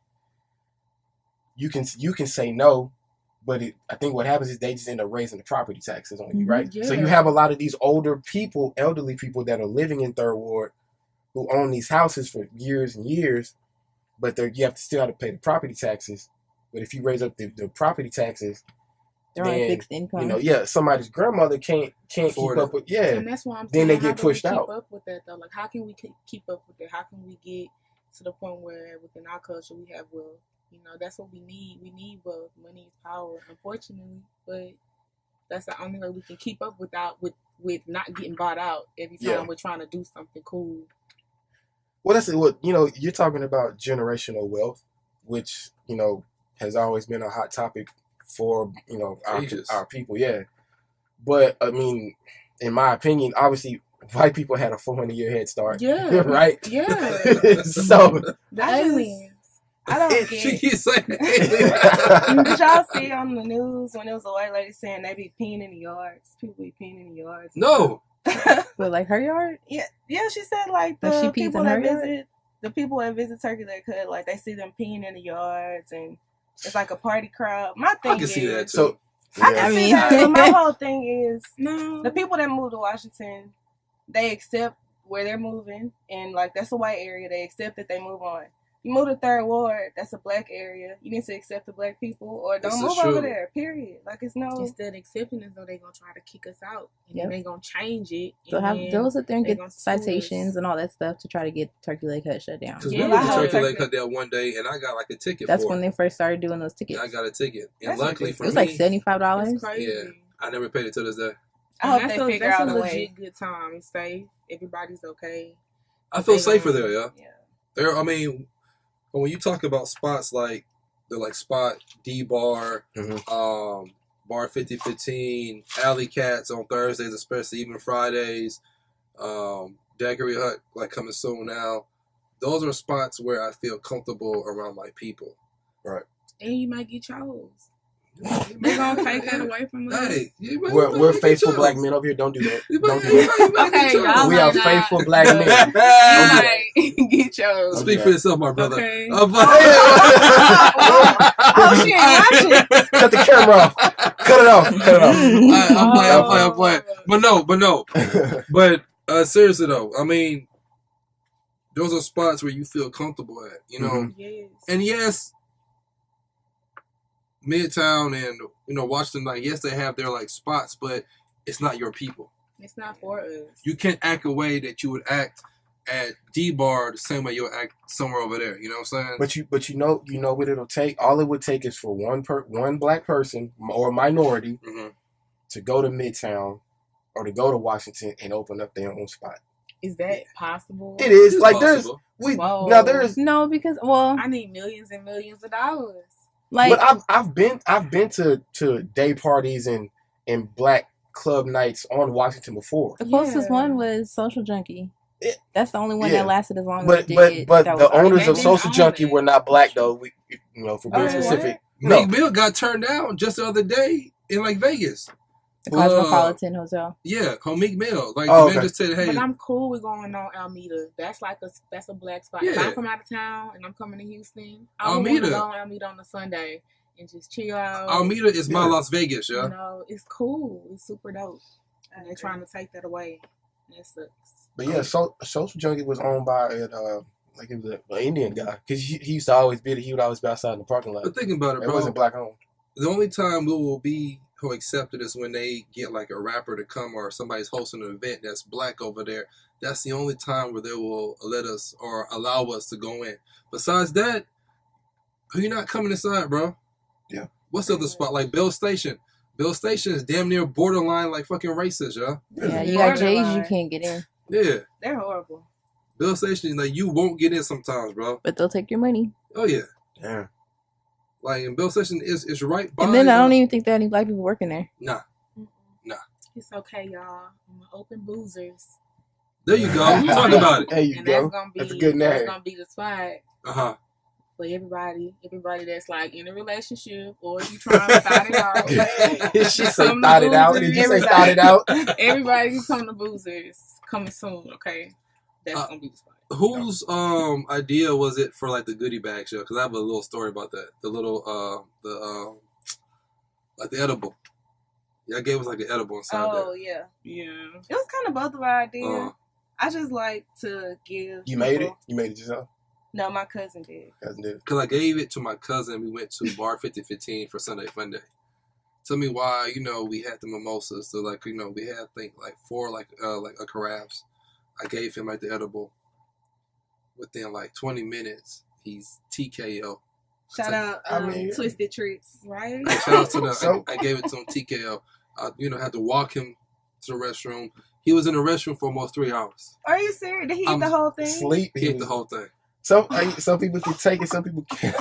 You can say no, but I think what happens is they just end up raising the property taxes on you, right? Yeah. So you have a lot of these elderly people that are living in Third Ward who own these houses for years and years, but you still have to pay the property taxes. But if you raise up the property taxes, they're on fixed income. Somebody's grandmother can't keep up with And that's why I'm saying, then they get pushed out. Keep up with that though. Like, how can we keep up with that? How can we get to the point where within our culture we have wealth? That's what we need. We need wealth. Money is power, unfortunately. But that's the only way we can keep up with not getting bought out every time we're trying to do something cool. Well, that's what you're talking about, generational wealth, which has always been a hot topic for our people, but I mean, in my opinion, obviously white people had a 400-year head start, right? So the aliens. I don't get she keeps saying Did y'all see on the news when there was a white lady saying they be peeing in the yards? People be peeing in the yards. No. But like her yard? Yeah, she said like the people that visit Turkey Leg Hut, like they see them peeing in the yards and it's like a party crowd. My thing I can see that too. So I can see that. But my whole thing is the people that move to Washington, they accept where they're moving, and like that's a white area. They accept that they move on. You move to Third Ward, that's a black area. You need to accept the black people, or don't move over there. Period. Like it's no. Instead of accepting it, though, they're gonna try to kick us out, and then they're gonna change it. So have those up there and get citations and all that stuff to try to get Turkey Leg Hut shut down. Because we went to Turkey Leg Hut there one day, and I got like a ticket. That's when they first started doing those tickets. I got a ticket, and luckily for me, it was like $75. Yeah, I never paid it to this day. I hope they figure out a way. That's a legit good time. It's safe. Everybody's okay. I feel safer there, There, I mean. But when you talk about spots like Spot, D-Bar, Bar 5015, Alley Cats on Thursdays, especially even Fridays, Daiquiri Hut like coming soon now. those are spots where I feel comfortable around my people. Right. And you might get chose. They're gonna take that away from us. Hey, we're faithful black men over here. Don't do that. Don't do that. Okay, y'all we are faithful black men. Get chose. Speak for yourself, my brother. Okay. Oh, she ain't watching. Cut the camera off. Cut it off. I'm playing. But no. But seriously though, I mean, those are spots where you feel comfortable at, you know. Mm-hmm. Yes. And yes, Midtown and Washington, like yes, they have their like spots, but it's not your people. It's not for us. You can't act a way that you would act at D-Bar the same way you'll act somewhere over there. You know what I'm saying? But you know what it'll take. All it would take is for one black person or minority to go to Midtown or to go to Washington and open up their own spot. Is that possible? It is. It's like possible. there's no, because I need millions and millions of dollars. Like, but I've been to day parties and black club nights on Washington before. The closest one was Social Junkie. That's the only one that lasted as long as it did. But the owners of Social Junkie were not black though. For being specific. Meek Mill got turned down just the other day in like Vegas. The Cosmopolitan Hotel. Yeah, Meek Mill. Like the man just said, "Hey." But I'm cool with going on Alameda. That's a black spot. Yeah. If I'm from out of town and I'm coming to Houston, I would want to go on Alameda on a Sunday and just chill out. Alameda is my Las Vegas, yeah. You know, it's cool. It's super dope. And they're trying to take that away. That sucks. But yeah, Social Junkie was owned by it was an Indian guy because he used to always be he would always be outside in the parking lot. But think about it, bro. It wasn't black owned. The only time we will be accepted is when they get like a rapper to come or somebody's hosting an event that's black over there. That's the only time where they will let us or allow us to go in. Besides that, you're not coming inside, bro. Yeah. What's the other spot? Like Bell Station. Bell Station is damn near borderline like fucking racist, yo. Yeah, you got J's, you can't get in. Yeah. They're horrible. Bell Station, like you won't get in sometimes, bro. But they'll take your money. Oh yeah. Yeah. Like in Bell Station is right by. And then I don't even think there are any black people working there. Nah. It's okay, y'all. I'm gonna open Boozers. There you go. Talk about it. There you go. That's a good name. That's gonna be the spot. For everybody that's like in a relationship or if you trying to thought it out. She said thought it out. Did you say thought it out? Everybody can come to Boozers. Coming soon, okay? That's gonna be the spot. Whose idea was it for like the goodie bag show? Because I have a little story about that. The little like the edible. Yeah, I gave us like an edible inside there. Oh yeah. Yeah. It was kind of both of our ideas. I just like to give. You made it? You made it yourself? No, my cousin did. Because I gave it to my cousin. We went to Bar 5015 for Sunday Fun Day. Tell me why, we had the mimosas. So like, we had I think like 4 like a carafes. I gave him like the edible. Within like 20 minutes, he's TKO. Shout out Twisted Treats, right? Shout out to the. I gave it to him TKO. I had to walk him to the restroom. He was in the restroom for almost 3 hours. Are you serious? Did he eat the whole thing? Sleep. He ate the whole thing. Some people can take it, some people can't.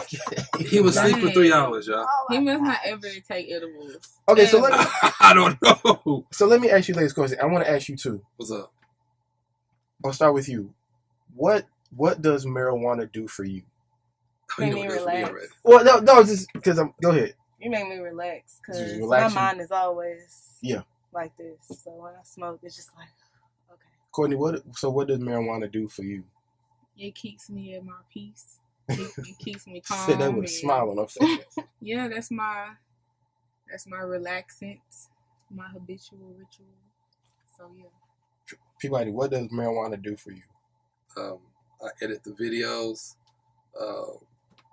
He was asleep for 3 hours, y'all. He must not ever take edibles. Okay, so I don't know. So let me ask you this question. I want to ask you too. What's up? I'll start with you. What does marijuana do for you? Make me relax. Well, no, just because go ahead. You make me relax because my mind is always like this. So when I smoke, it's just like, okay. Courtney, what does marijuana do for you? It keeps me at my peace. It keeps me calm. Said that with a smile on her face. Yeah, that's my relaxant, my habitual ritual. So yeah. Peabody, what does marijuana do for you? I edit the videos.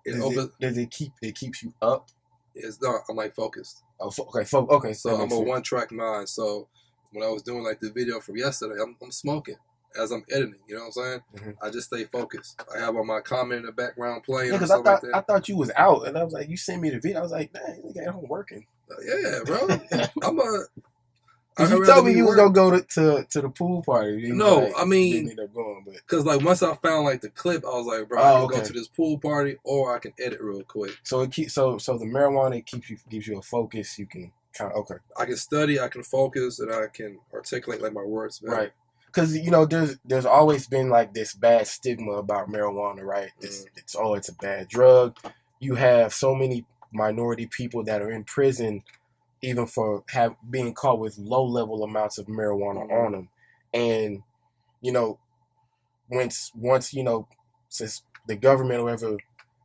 It keeps you up? It's not. I'm like focused. Oh, okay. So I'm a one-track mind. So when I was doing like the video from yesterday, I'm smoking as I'm editing. You know what I'm saying? Mm-hmm. I just stay focused. I have on my comment in the background playing. Yeah, because I thought you was out, and I was like, you sent me the video. I was like, dang, you got home working. Yeah, bro. You told me you was gonna go to the pool party. No, I mean, didn't end up going, but because like once I found like the clip, I was like, bro, I can go to this pool party, or I can edit real quick. So it keeps so the marijuana gives you a focus. You can kind of I can study, I can focus, and I can articulate like my words better. Right. because there's always been like this bad stigma about marijuana, right? It's a bad drug. You have so many minority people that are in prison even for being caught with low level amounts of marijuana on them, and once since the government or whatever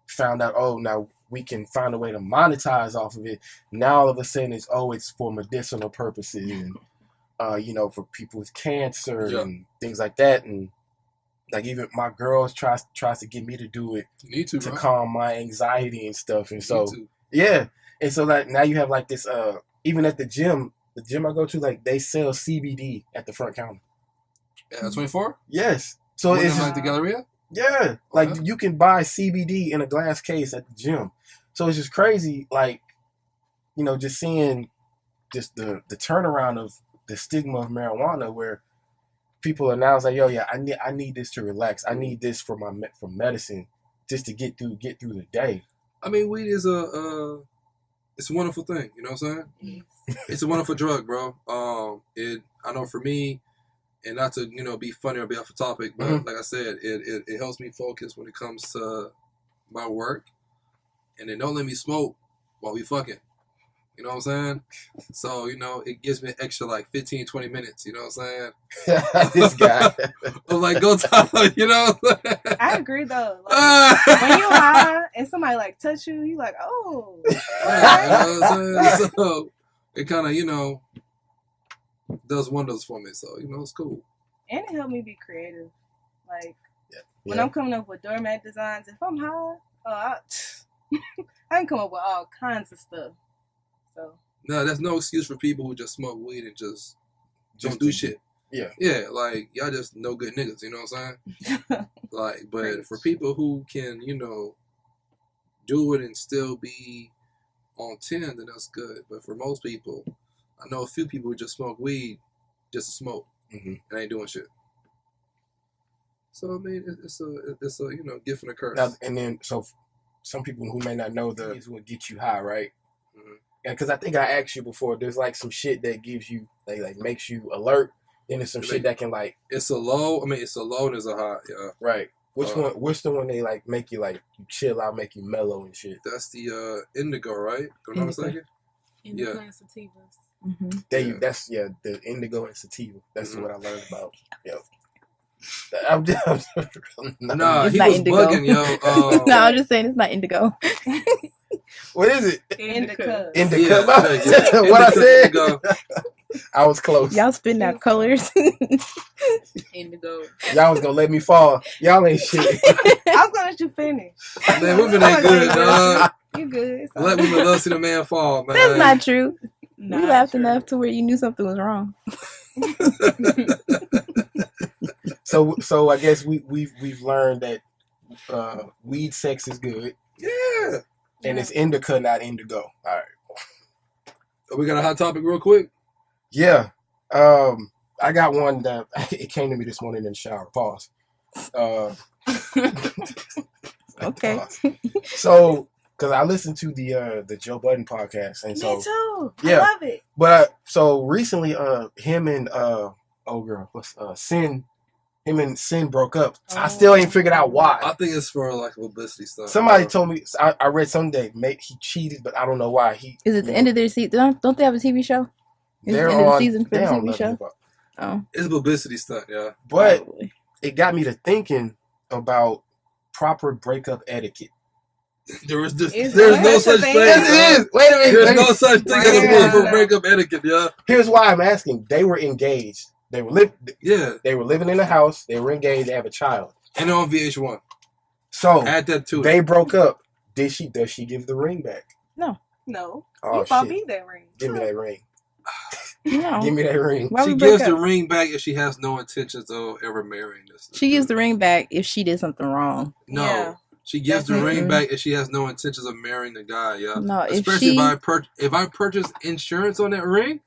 found out, now we can find a way to monetize off of it. Now all of a sudden it's for medicinal purposes and for people with cancer and things like that. And like even my girls tries to get me to do it to calm my anxiety and stuff. And so and so like now you have like this even at the gym I go to, like they sell CBD at the front counter. Yeah, 24? Yes. So it's like the Galleria? Yeah, like you can buy CBD in a glass case at the gym. So it's just crazy, like, just seeing just the turnaround of the stigma of marijuana, where people are now like, I need this to relax. I need this for medicine, just to get through the day. I mean, weed is it's a wonderful thing. You know what I'm saying? It's a wonderful drug, bro. I know for me. And not to, be funny or be off the topic, but like I said, it helps me focus when it comes to my work. And then don't let me smoke while we fucking. You know what I'm saying? So, it gives me an extra like 15, 20 minutes. You know what I'm saying? This guy. I'm like, go talk, I agree, though. Like, when you high and somebody like touch you, you like, oh. Yeah, you know what I'm saying? So it kind of, does wonders for me, so it's cool. And it helped me be creative. Like when I'm coming up with doormat designs, if I'm high, I can come up with all kinds of stuff. So no, there's no excuse for people who just smoke weed and just don't do shit. Yeah, like y'all just no good niggas. You know what I'm saying? Like, but for people who can, do it and still be on 10, then that's good. But for most people, I know a few people who just smoke weed just to smoke and ain't doing shit. So I mean, it's a gift and a curse. Now, and then so some people who may not know is what get you high, right? And because I think I asked you before, there's like some shit that gives you like makes you alert. Then there's some shit that can like it's a low. I mean, it's a low and it's a high. Yeah. Right. Which the one they like make you like you chill out, make you mellow and shit? That's the indigo, right? Go on a second. Indigo and sativas. That's the indigo and sativa. That's what I learned about. Yo, nah, he was indigo. Bugging, yo. No, I'm just saying it's not indigo. What is it? Indica. Indica. What I said? Indigo. I was close. Y'all spitting out colors. Indigo. Y'all was gonna let me fall. Y'all ain't shit. I was gonna let you finish. Man, women ain't good, dog. You good? Let women love see the man fall, man. That's not true. We laughed enough to where you knew something was wrong. So I guess we've learned that weed sex is good. Yeah. And it's indica, not indigo. All right. We got a hot topic real quick. Yeah. I got one that it came to me this morning in the shower. Pause. Okay. Pause. So, because I listened to the Joe Budden podcast, and so me too. Yeah, I love it. But so recently, him and Sin. Him and Sin broke up. I still ain't figured out why. I think it's for like publicity stuff. Somebody told me. I read someday he cheated, but I don't know why. Is it the end of their season? Don't they have a TV show? Is they're it the end on of the season for the TV show? Oh, it's publicity stuff, yeah. But it got me to thinking about proper breakup etiquette. There's no such thing. Yes, it is. Wait a minute. There's no such thing as a proper breakup etiquette, yeah. Here's why I'm asking. They were engaged. They were living in a house. They were engaged. They have a child. And on VH1. So add that to it. They broke up. Does she give the ring back? No. Oh, you bought me that ring. Give me that ring. No. Give me that ring. She gives the ring back if she has no intentions of ever marrying this. She gives the ring back if she did something wrong. No. Yeah. She gives the ring back if she has no intentions of marrying the guy, yeah. No, especially if I purchase insurance on that ring,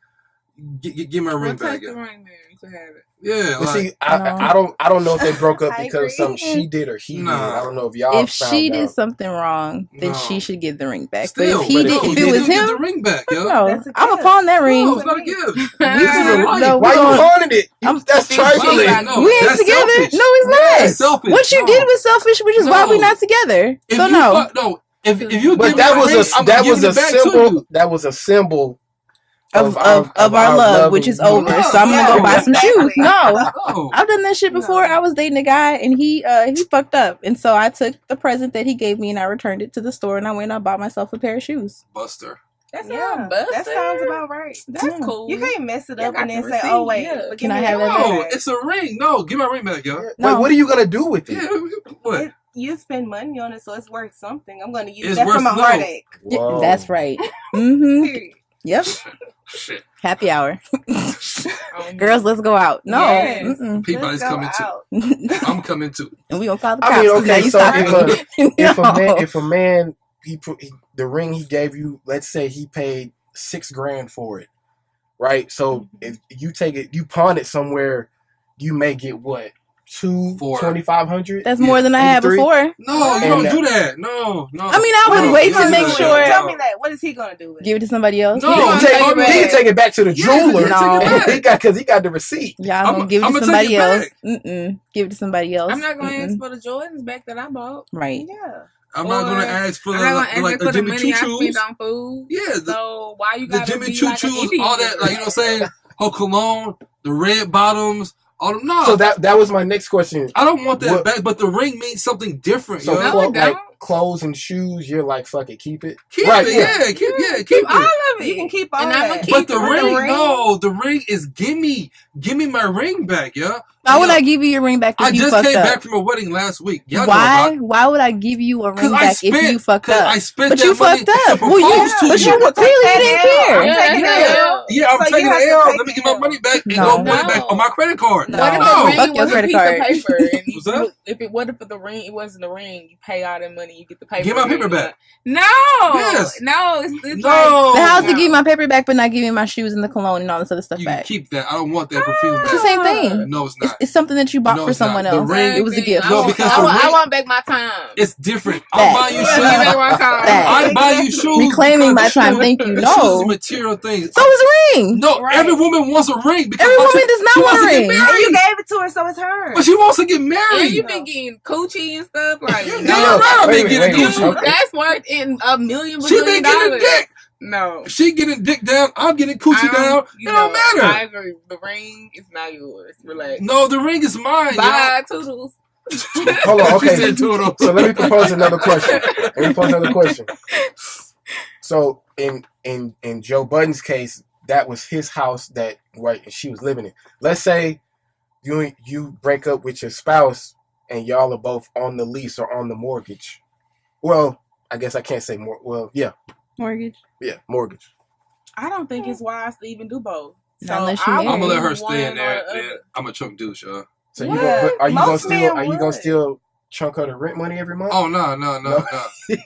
Give my ring back. The ring there. You can have it. Yeah, but see, I don't know if they broke up because of something she did or he did. I don't know if y'all. If she did something wrong, then she should get the ring back. Still, but if he did, if it was him, the ring back, yo. No, I'm gonna pawn that ring. No, it's not a gift. Why you pawning it? That's trifling. We ain't together. Selfish. No, it's not. That's selfish. What you did was selfish, which is why we're not together. If so no. If you but give that me was a symbol. That was a symbol of our love, which is over. So I'm gonna go buy some shoes. No, I've done that shit before. I was dating a guy and he fucked up, and so I took the present that he gave me and I returned it to the store and I went and I bought myself a pair of shoes. Buster. That sounds about right. That's cool. You can't mess it up and then say, "Oh wait, can I have that?" No, it's a ring. No, give my ring back, yo. No. Wait, what are you gonna do with it? What? You spend money on it, so it's worth something. I'm gonna use that for my heartache. That's right. Mm-hmm. Yep. Shit. Happy hour. Girls, let's go out. No. Yes. Peabody's coming too. I'm coming too. And we gonna call the cops. I mean, okay, so if a no. man the ring he gave you, let's say he paid $6,000 for it, right? So if you take it, you pawn it somewhere, you may get what? $2,500. That's more than I had before. No, you don't do that. No. I mean, I would wait to make sure. Tell me that. What is he gonna do with it? Give it to somebody else. No, he can take it back to the jeweler. No, because he got the receipt. Y'all gonna give it to somebody else. Give it to somebody else. I'm not gonna ask for the Jordans back that I bought. Right. Yeah. I'm not gonna ask for the Jimmy Choo Choos. On food. Yeah. So why you the gotta Jimmy be Choo like Choos, all that, like, you know what I'm saying? Her cologne, the red bottoms. Oh no! So that was my next question. I don't want that back, but the ring means something different. So like clothes and shoes, you're like, fuck it, keep it. Keep it. Keep all of it. You can keep all of it. But the ring, no, the ring is gimme my ring back, yeah. Why would I give you your ring back if you fucked up? I just came back from a wedding last week. Why would I give you a ring back if you fucked up? I spent but you fucked up. Well, but you clearly didn't care. Yeah, I'm taking the L. Let me get my money back and go put it back on my credit card. What if the ring fuck your was a credit piece card. of paper? What if the ring? It wasn't the ring. You pay all that money, you get the paper. Give my paper back. No, yes. No, it's no. like, the house to give me my paper back, but not give me my shoes and the cologne and all this other stuff you back. You keep that. I don't want that perfume back. It's the same thing. No, it's not. It's something that you bought for someone else. It was a gift. No, because I want back my time. It's different. I'll buy you shoes. I buy you shoes. Reclaiming my time. Thank you. No. Shoes is material things. So is a ring. No, every woman wants a ring. Every woman does not want a ring. And you gave it to her, so it's hers. But she wants to get married. And you've been getting coochie and stuff like I've been getting coochie. That's worth in $1 million. She been getting dick. No. She getting dick down. I'm getting coochie down. It don't matter. I agree. The ring is not yours. Relax. No, the ring is mine. Bye, toodles. Hold on, okay. So let me propose another question. So in Joe Budden's case, that was his house that she was living in. Let's say you break up with your spouse and y'all are both on the lease or on the mortgage. Well, I guess I can't say more. Well, yeah. Mortgage? Yeah, mortgage. I don't think it's wise to even do both. So unless you I'm gonna let her stay in there. I'm a chunk douche, y'all. So are you gonna still chunk her the rent money every month? Oh no.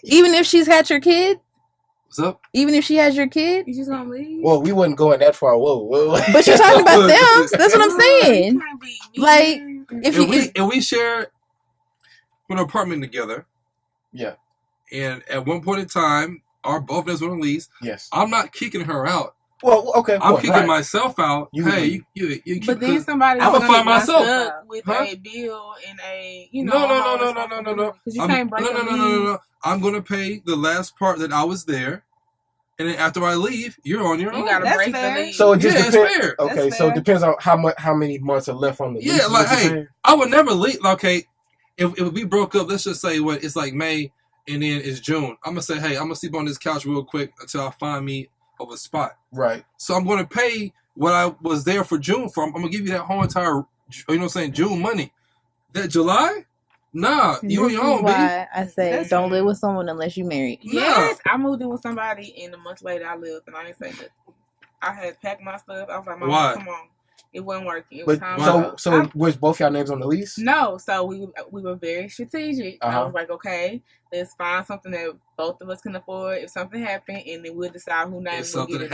Even if she's had your kid? What's up? Even if she has your kid? You just gonna leave? Well, we wasn't going that far. Whoa. But you're talking about them. That's what I'm saying. Like, if we share an apartment together. Yeah. And at one point in time, both of us were on a lease. Yes. I'm not kicking her out. Well, okay. I'm kicking myself out. You keep. But then somebody's I'm gonna find myself with a bill and a No. Because you can't break No. I'm gonna pay the last part that I was there, and then after I leave, you're on your own. You gotta break the lease. So it just depends. Fair. Okay, so it depends on how many months are left on the lease. Yeah, like I would never leave. Okay, if we broke up, let's just say it's like May and then it's June. I'm gonna say, hey, I'm gonna sleep on this couch real quick until I find me of a spot. Right. So I'm gonna pay what I was there for June for. I'm gonna give you that whole entire, June money. That July. Nah, you on your own, baby. I say don't live with someone unless you married. Yes, I moved in with somebody, and a month later I left, and I ain't say that. I had packed my stuff. I was like, Mama, come on. It wasn't working. It was But time to go. so was both y'all names on the lease? No, so we were very strategic. I was like, okay, let's find something that both of us can afford. If something happened, and then we'll decide who name will get it.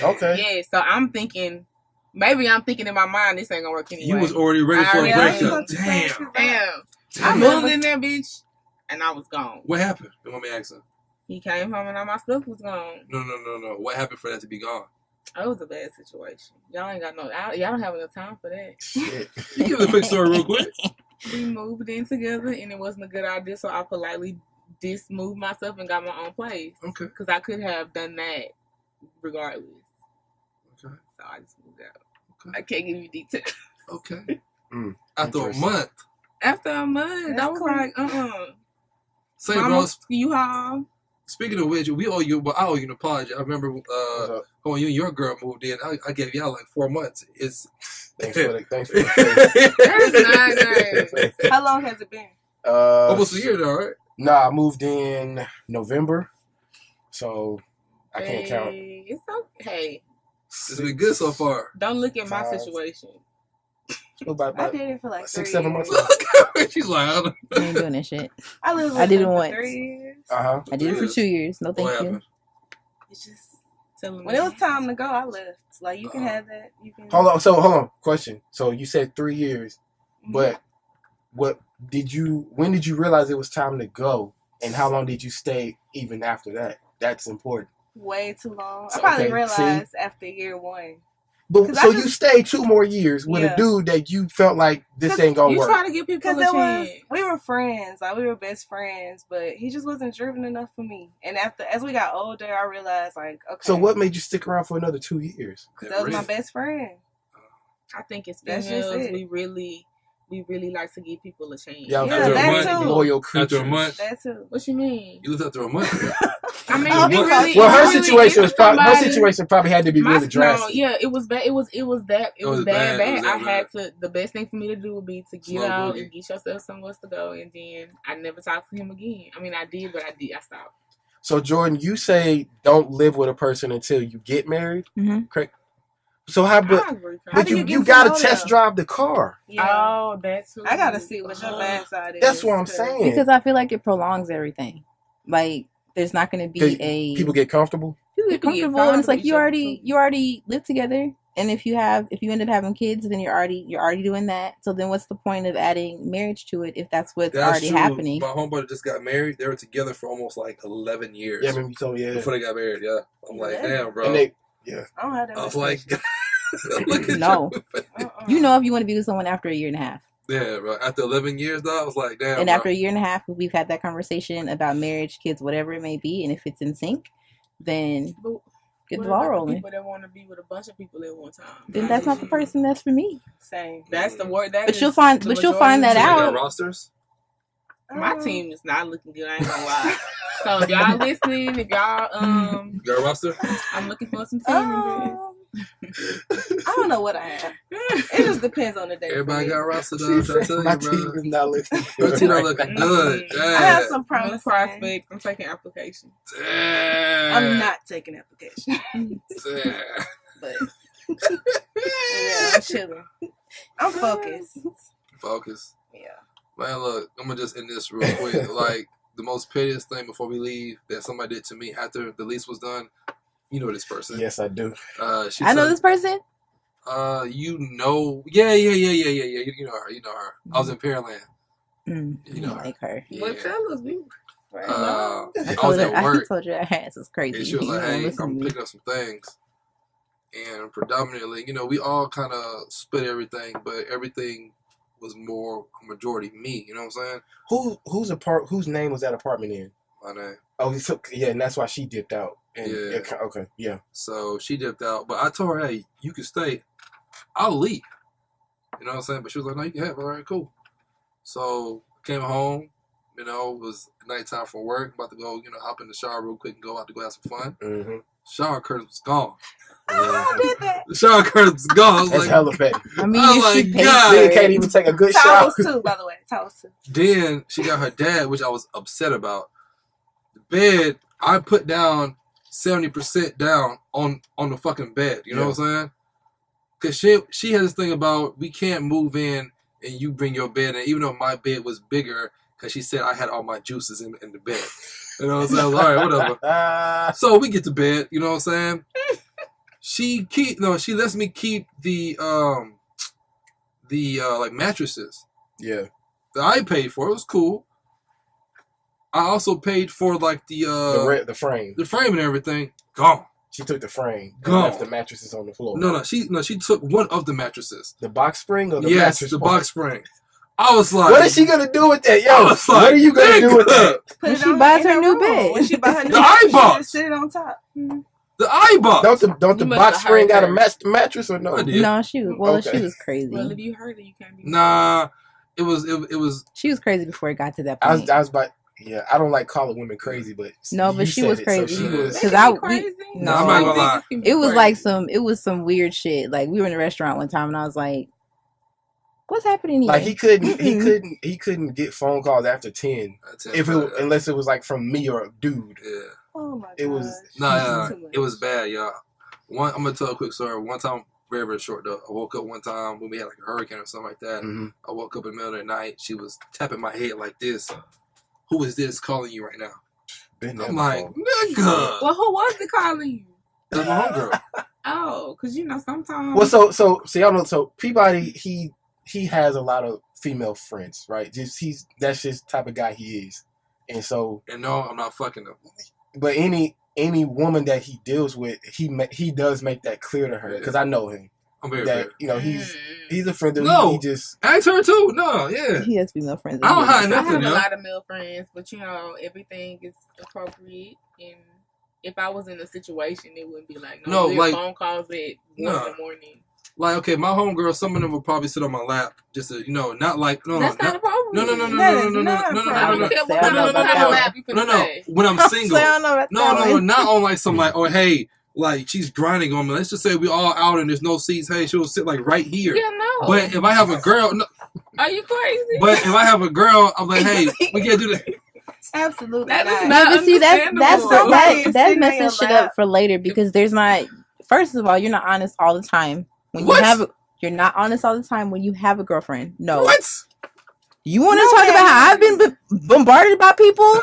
Okay. Yeah, so I'm thinking. Maybe I'm thinking in my mind this ain't gonna work anyway. You was already ready for a breakup. Damn. I moved in there, bitch, and I was gone. What happened? Let me ask him. He came home and all my stuff was gone. No. What happened for that to be gone? It was a bad situation. Y'all ain't got y'all don't have enough time for that. Shit. You give us a quick story real quick. We moved in together, and it wasn't a good idea, so I politely moved myself and got my own place. Okay. Because I could have done that regardless. Okay. So I just moved out. Okay. I can't give you details. Okay. After a month. After a month, I was cool. Like, Say, Mama, bro. U-Haul. Speaking of which, we owe you, but I owe you an apology. I remember when you and your girl moved in, I gave y'all like 4 months. Thanks for the That's not nice. How long has it been? Almost a year though, right? Nah, I moved in November, so I can't count. It's okay. It's been good so far. Don't look at my situation. I did it for like 6-7 months. She's like, I ain't doing that shit. I did it once. 3 years. I did it for 2 years. No, thank you. It's just when it was time to go, I left. Like you can have that. You can. Hold on. Question. So you said 3 years, but when did you realize it was time to go, and how long did you stay even after that? That's important. Way too long. I probably realized after year 1. But so you stayed 2 more years with a dude that you felt like this ain't gonna work. You try to get people a chance. We were friends, like we were best friends, but he just wasn't driven enough for me. And as we got older, I realized like, okay. So what made you stick around for another 2 years? Because that was my best friend. I think it's females. We really like to give people a chance. Yeah, that too. Loyal creatures. After a month. That too. What you mean? You lived after a month. I mean, her situation probably had to be really drastic. No, yeah, it was bad. It was bad. I had to. The best thing for me to do would be to get out and get yourself somewhere to go, and then I never talked to him again. I mean, I did, but I stopped. So Jordan, you say don't live with a person until you get married, correct? So but you gotta test drive the car. Yeah. Oh, that's true. I gotta see what your bad side is. That's what I'm saying. Because I feel like it prolongs everything. Like there's not going to be people get comfortable. People get comfortable, and it's like you already live together. And if you end up having kids, then you're already doing that. So then what's the point of adding marriage to it if that's what's already happening? My homeboy just got married. They were together for almost like 11 years. Yeah, I mean, so yeah. Before they got married, yeah. I'm like, damn, bro. And I don't have that. I was like, no. You know if you want to be with someone after a year and a half. Yeah, bro. After 11 years, though, I was like, damn. And after a year and a half, we've had that conversation about marriage, kids, whatever it may be. And if it's in sync, then get the ball rolling. People that want to be with a bunch of people at one time. Then that's not the person that's for me. Same. That's the word. But you'll find that out. Rosters? My team is not looking good. I ain't gonna lie. So if y'all listening, if y'all you got a roster? I'm looking for some team members. I don't know what I have. It just depends on the day. Everybody got a roster though. I'm trying to tell you, my bro. team is not looking good. Your team not looking good. I have some prospects. I'm taking applications. I'm not taking applications. But yeah, I'm chilling. I'm focused. Focus. Yeah. Man, look, I'm gonna just end this real quick. Like the most pettiest thing before we leave that somebody did to me after the lease was done. You know this person. Yes, I do. I know this person. You know, yeah. You know her. I was in Pearland. You know her. Like her. Yeah. Well, tell us, I was at work. I told you her ass was crazy. And she was like, "Hey, I'm picking up some things." And predominantly, we all kind of split everything, but everything was more majority me. You know what I'm saying? Whose name was that apartment in? My name. Oh, and that's why she dipped out. And yeah. Okay. Yeah. So she dipped out, but I told her, "Hey, you can stay. I'll leave." You know what I'm saying? But she was like, "No, you can have it. All right, cool." So came home. It was nighttime from work. About to go, hop in the shower real quick and go out to go have some fun. Mm-hmm. Shower curtain was gone. I did that. The shower curtain was gone. I was That's hella petty. I mean, God. She can't even take a good shower. Towels too, by the way. Towels too. Then she got her dad, which I was upset about. The bed, I put down 70% down on the fucking bed. You know what I'm saying? Because she has this thing about we can't move in and you bring your bed. And even though my bed was bigger, because she said I had all my juices in the bed. You know what I'm saying? All right, whatever. So we get to bed. You know what I'm saying? She lets me keep the like mattresses. Yeah. That I paid for. It was cool. I also paid for like the frame. The frame and everything. Gone. She took the frame and Gone. left the mattresses on the floor. No, she took one of the mattresses. The box spring or the mattress? Yes, the box spring. I was like, what is she gonna do with that? Yo, like, what are you gonna do with that? When she buys her new bed. When she buys her new bed, she should sit it on top. The eye-box. Don't the box spring got a mattress or no? No, she was crazy. Well, if you heard it, you can't be. Nah, it was. She was crazy before it got to that point. I was about. Yeah, I don't like calling women crazy, but no, but she was crazy. Because no, I'm not gonna lie. It was like some weird shit. Like we were in a restaurant one time, and I was like, "What's happening here?" Like he couldn't get phone calls after 10 unless it was like from me or a dude. Yeah. Oh my god. It was it was bad, y'all. I'm gonna tell a quick story. One time, very very short though. I woke up one time when we had like a hurricane or something like that. Mm-hmm. I woke up in the middle of the night. She was tapping my head like this. Who is this calling you right now? I'm like, nigga. Well, who was it calling you? It was my homegirl. Oh, because sometimes. Well, so y'all know. So Peabody, he has a lot of female friends, right? That's just type of guy he is, and so. And no, I'm not fucking them. But any woman that he deals with, he does make that clear to her because I know him. I'm very fair. He's a friend of no, he just ask her too. No, yeah. He has female friends. I don't hide nothing. I have a lot of male friends, but everything is appropriate. And if I was in a situation, it wouldn't be like like phone calls at 1 in the morning. Like, okay, my homegirl, some of them will probably sit on my lap, just to, not like That's not appropriate. No. When I'm single, no, not on like some like, oh hey. Like, she's grinding on me. Let's just say we all out and there's no seats. Hey, she'll sit, like, right here. Yeah, no. But if I have a girl... No, are you crazy? But if I have a girl, I'm like, hey, we can't do that. Absolutely. That is that messes shit up for later because there's not... First of all, you're not honest all the time. You're not honest all the time when you have a girlfriend. No. What? You want to talk about how I've been bombarded by people?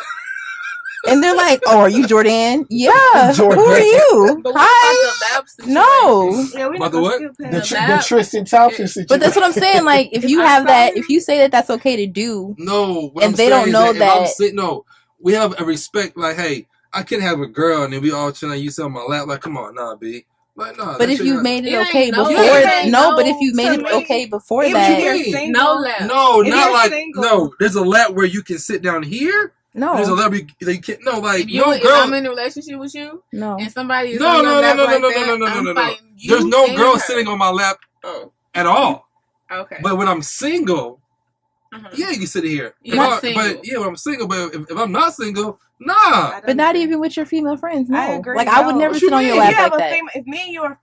And they're like, "Oh, are you Jordan? Yeah. Jordan. Who are you? Hi. No. Yeah, about the what? The Tristan Thompson situation. But that's what I'm saying. Like, if you have that, if you say that that's okay to do, no, and they don't know that. No, we have a respect. Like, hey, I can have a girl, and then we all chilling. You sit on my lap. Like, come on, nah, B. Like, nah. But if you made it okay before, but if you made it okay before that, no lap. No, not like no. There's a lap where you can sit down here. No, there's a level you can't. No, like if I'm in a relationship with you, no, and somebody is no. There's no girl sitting on my lap at all. Okay, but when I'm single, yeah, you can sit here. When I'm single, but if I'm not single, nah. But not even with your female friends. No, I agree. Like I would never sit on your lap like that.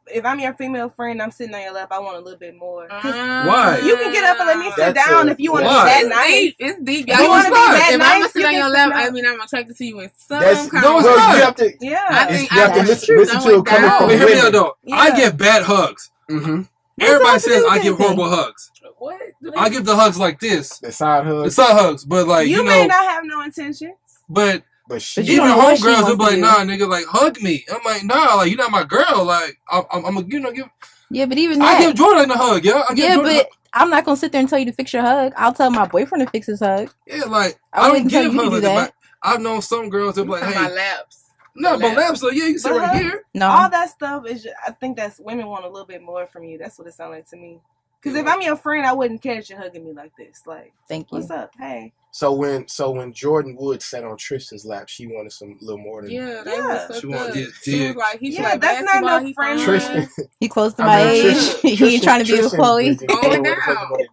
If I'm your female friend, I'm sitting on your lap. I want a little bit more. Why? You can get up and let me sit down if you want to be that nice. It's deep. You want to be that nice? If I'm sitting on your lap, I mean I'm attracted to you in some kind of way. You have to. Yeah, I have to listen to it coming from women. Hear me out though. I get bad hugs. Mm-hmm. Everybody says I give horrible hugs. What? I give the hugs like this. The side hugs. But like you may not have no intentions. But she even homegirls will be like, nah, nigga, like hug me. I'm like, nah, like you're not my girl. Like I'm a give. Yeah, but even that, I give Jordan a hug, yeah. But I'm not gonna sit there and tell you to fix your hug. I'll tell my boyfriend to fix his hug. Yeah, like I don't give hugs like that. I've known some girls that be like, hey, my laps. No, but laps, so yeah, you can sit right here. No, all that stuff is. I think that's women want a little bit more from you. That's what it sounds like to me. Because if I'm your friend, I wouldn't catch you hugging me like this. Like, thank you. What's up? Hey. So when Jordan Wood sat on Tristan's lap, she wanted some little more than she wanted his dick. Like, that's not no friend. Tristan, he close to my age. He ain't trying to be with Chloe. Going down.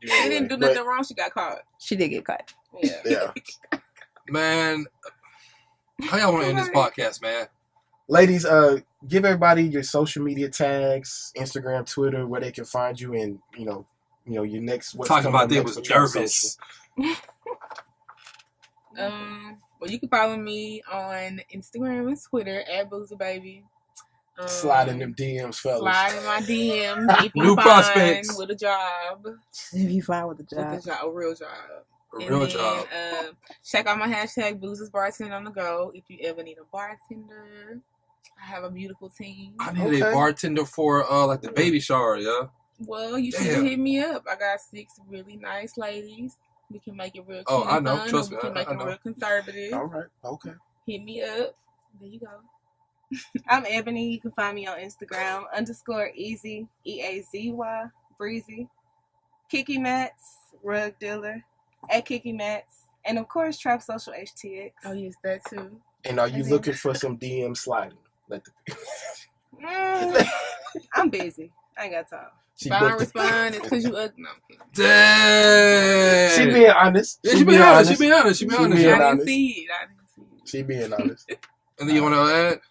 He didn't do nothing wrong. She got caught. She did get caught. Yeah. Man, how y'all want to end this podcast, man? Ladies, give everybody your social media tags, Instagram, Twitter, where they can find you, and you know your next. What's talking about that was nervous. Well, you can follow me on Instagram and Twitter @BoozerBaby. Slide in them DMs, fellas. Slide in my DMs. If you New prospects with a job. If you find with a job. A real job. Job. Check out my hashtag Boozers Bartender on the go. If you ever need a bartender, I have a beautiful team. I need a bartender for like the baby shower, yeah. Well, you should hit me up. I got 6 really nice ladies. We can make it real cute. I know. Fun, Trust me. We can make it real conservative. All right. Okay. Hit me up. There you go. I'm Ebony. You can find me on Instagram _easy EAZY breezy. Kiki Mats, rug dealer at Kiki Mats, and of course TrapSocialHTX. Oh yes, that too. And are you looking for some DM sliding? I'm busy. I ain't got time. If I don't respond, it's because you ugly. No, I'm kidding. Dang. She being honest. Yeah, she being honest. She being honest. I didn't see it. She being honest. And then you want to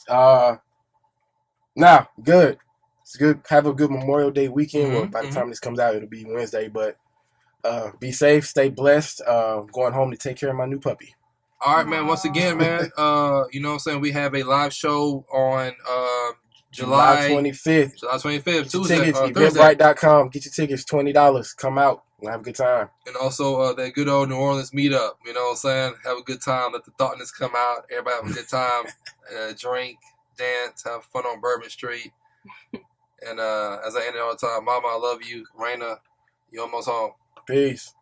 add? Nah, good. It's good. Have a good Memorial Day weekend. Well, by the time this comes out, it'll be Wednesday. But be safe, stay blessed. Going home to take care of my new puppy. All right, man. Once again, man, you know what I'm saying? We have a live show on July 25th. July 25th, Tuesday. Tickets, Eventbrite.com. Get your tickets, $20. Come out. We'll have a good time. And also that good old New Orleans meetup. You know what I'm saying? Have a good time. Let the thoughtness come out. Everybody have a good time. Drink, dance, have fun on Bourbon Street. And as I end it all the time, Mama, I love you. Raina, you almost home. Peace.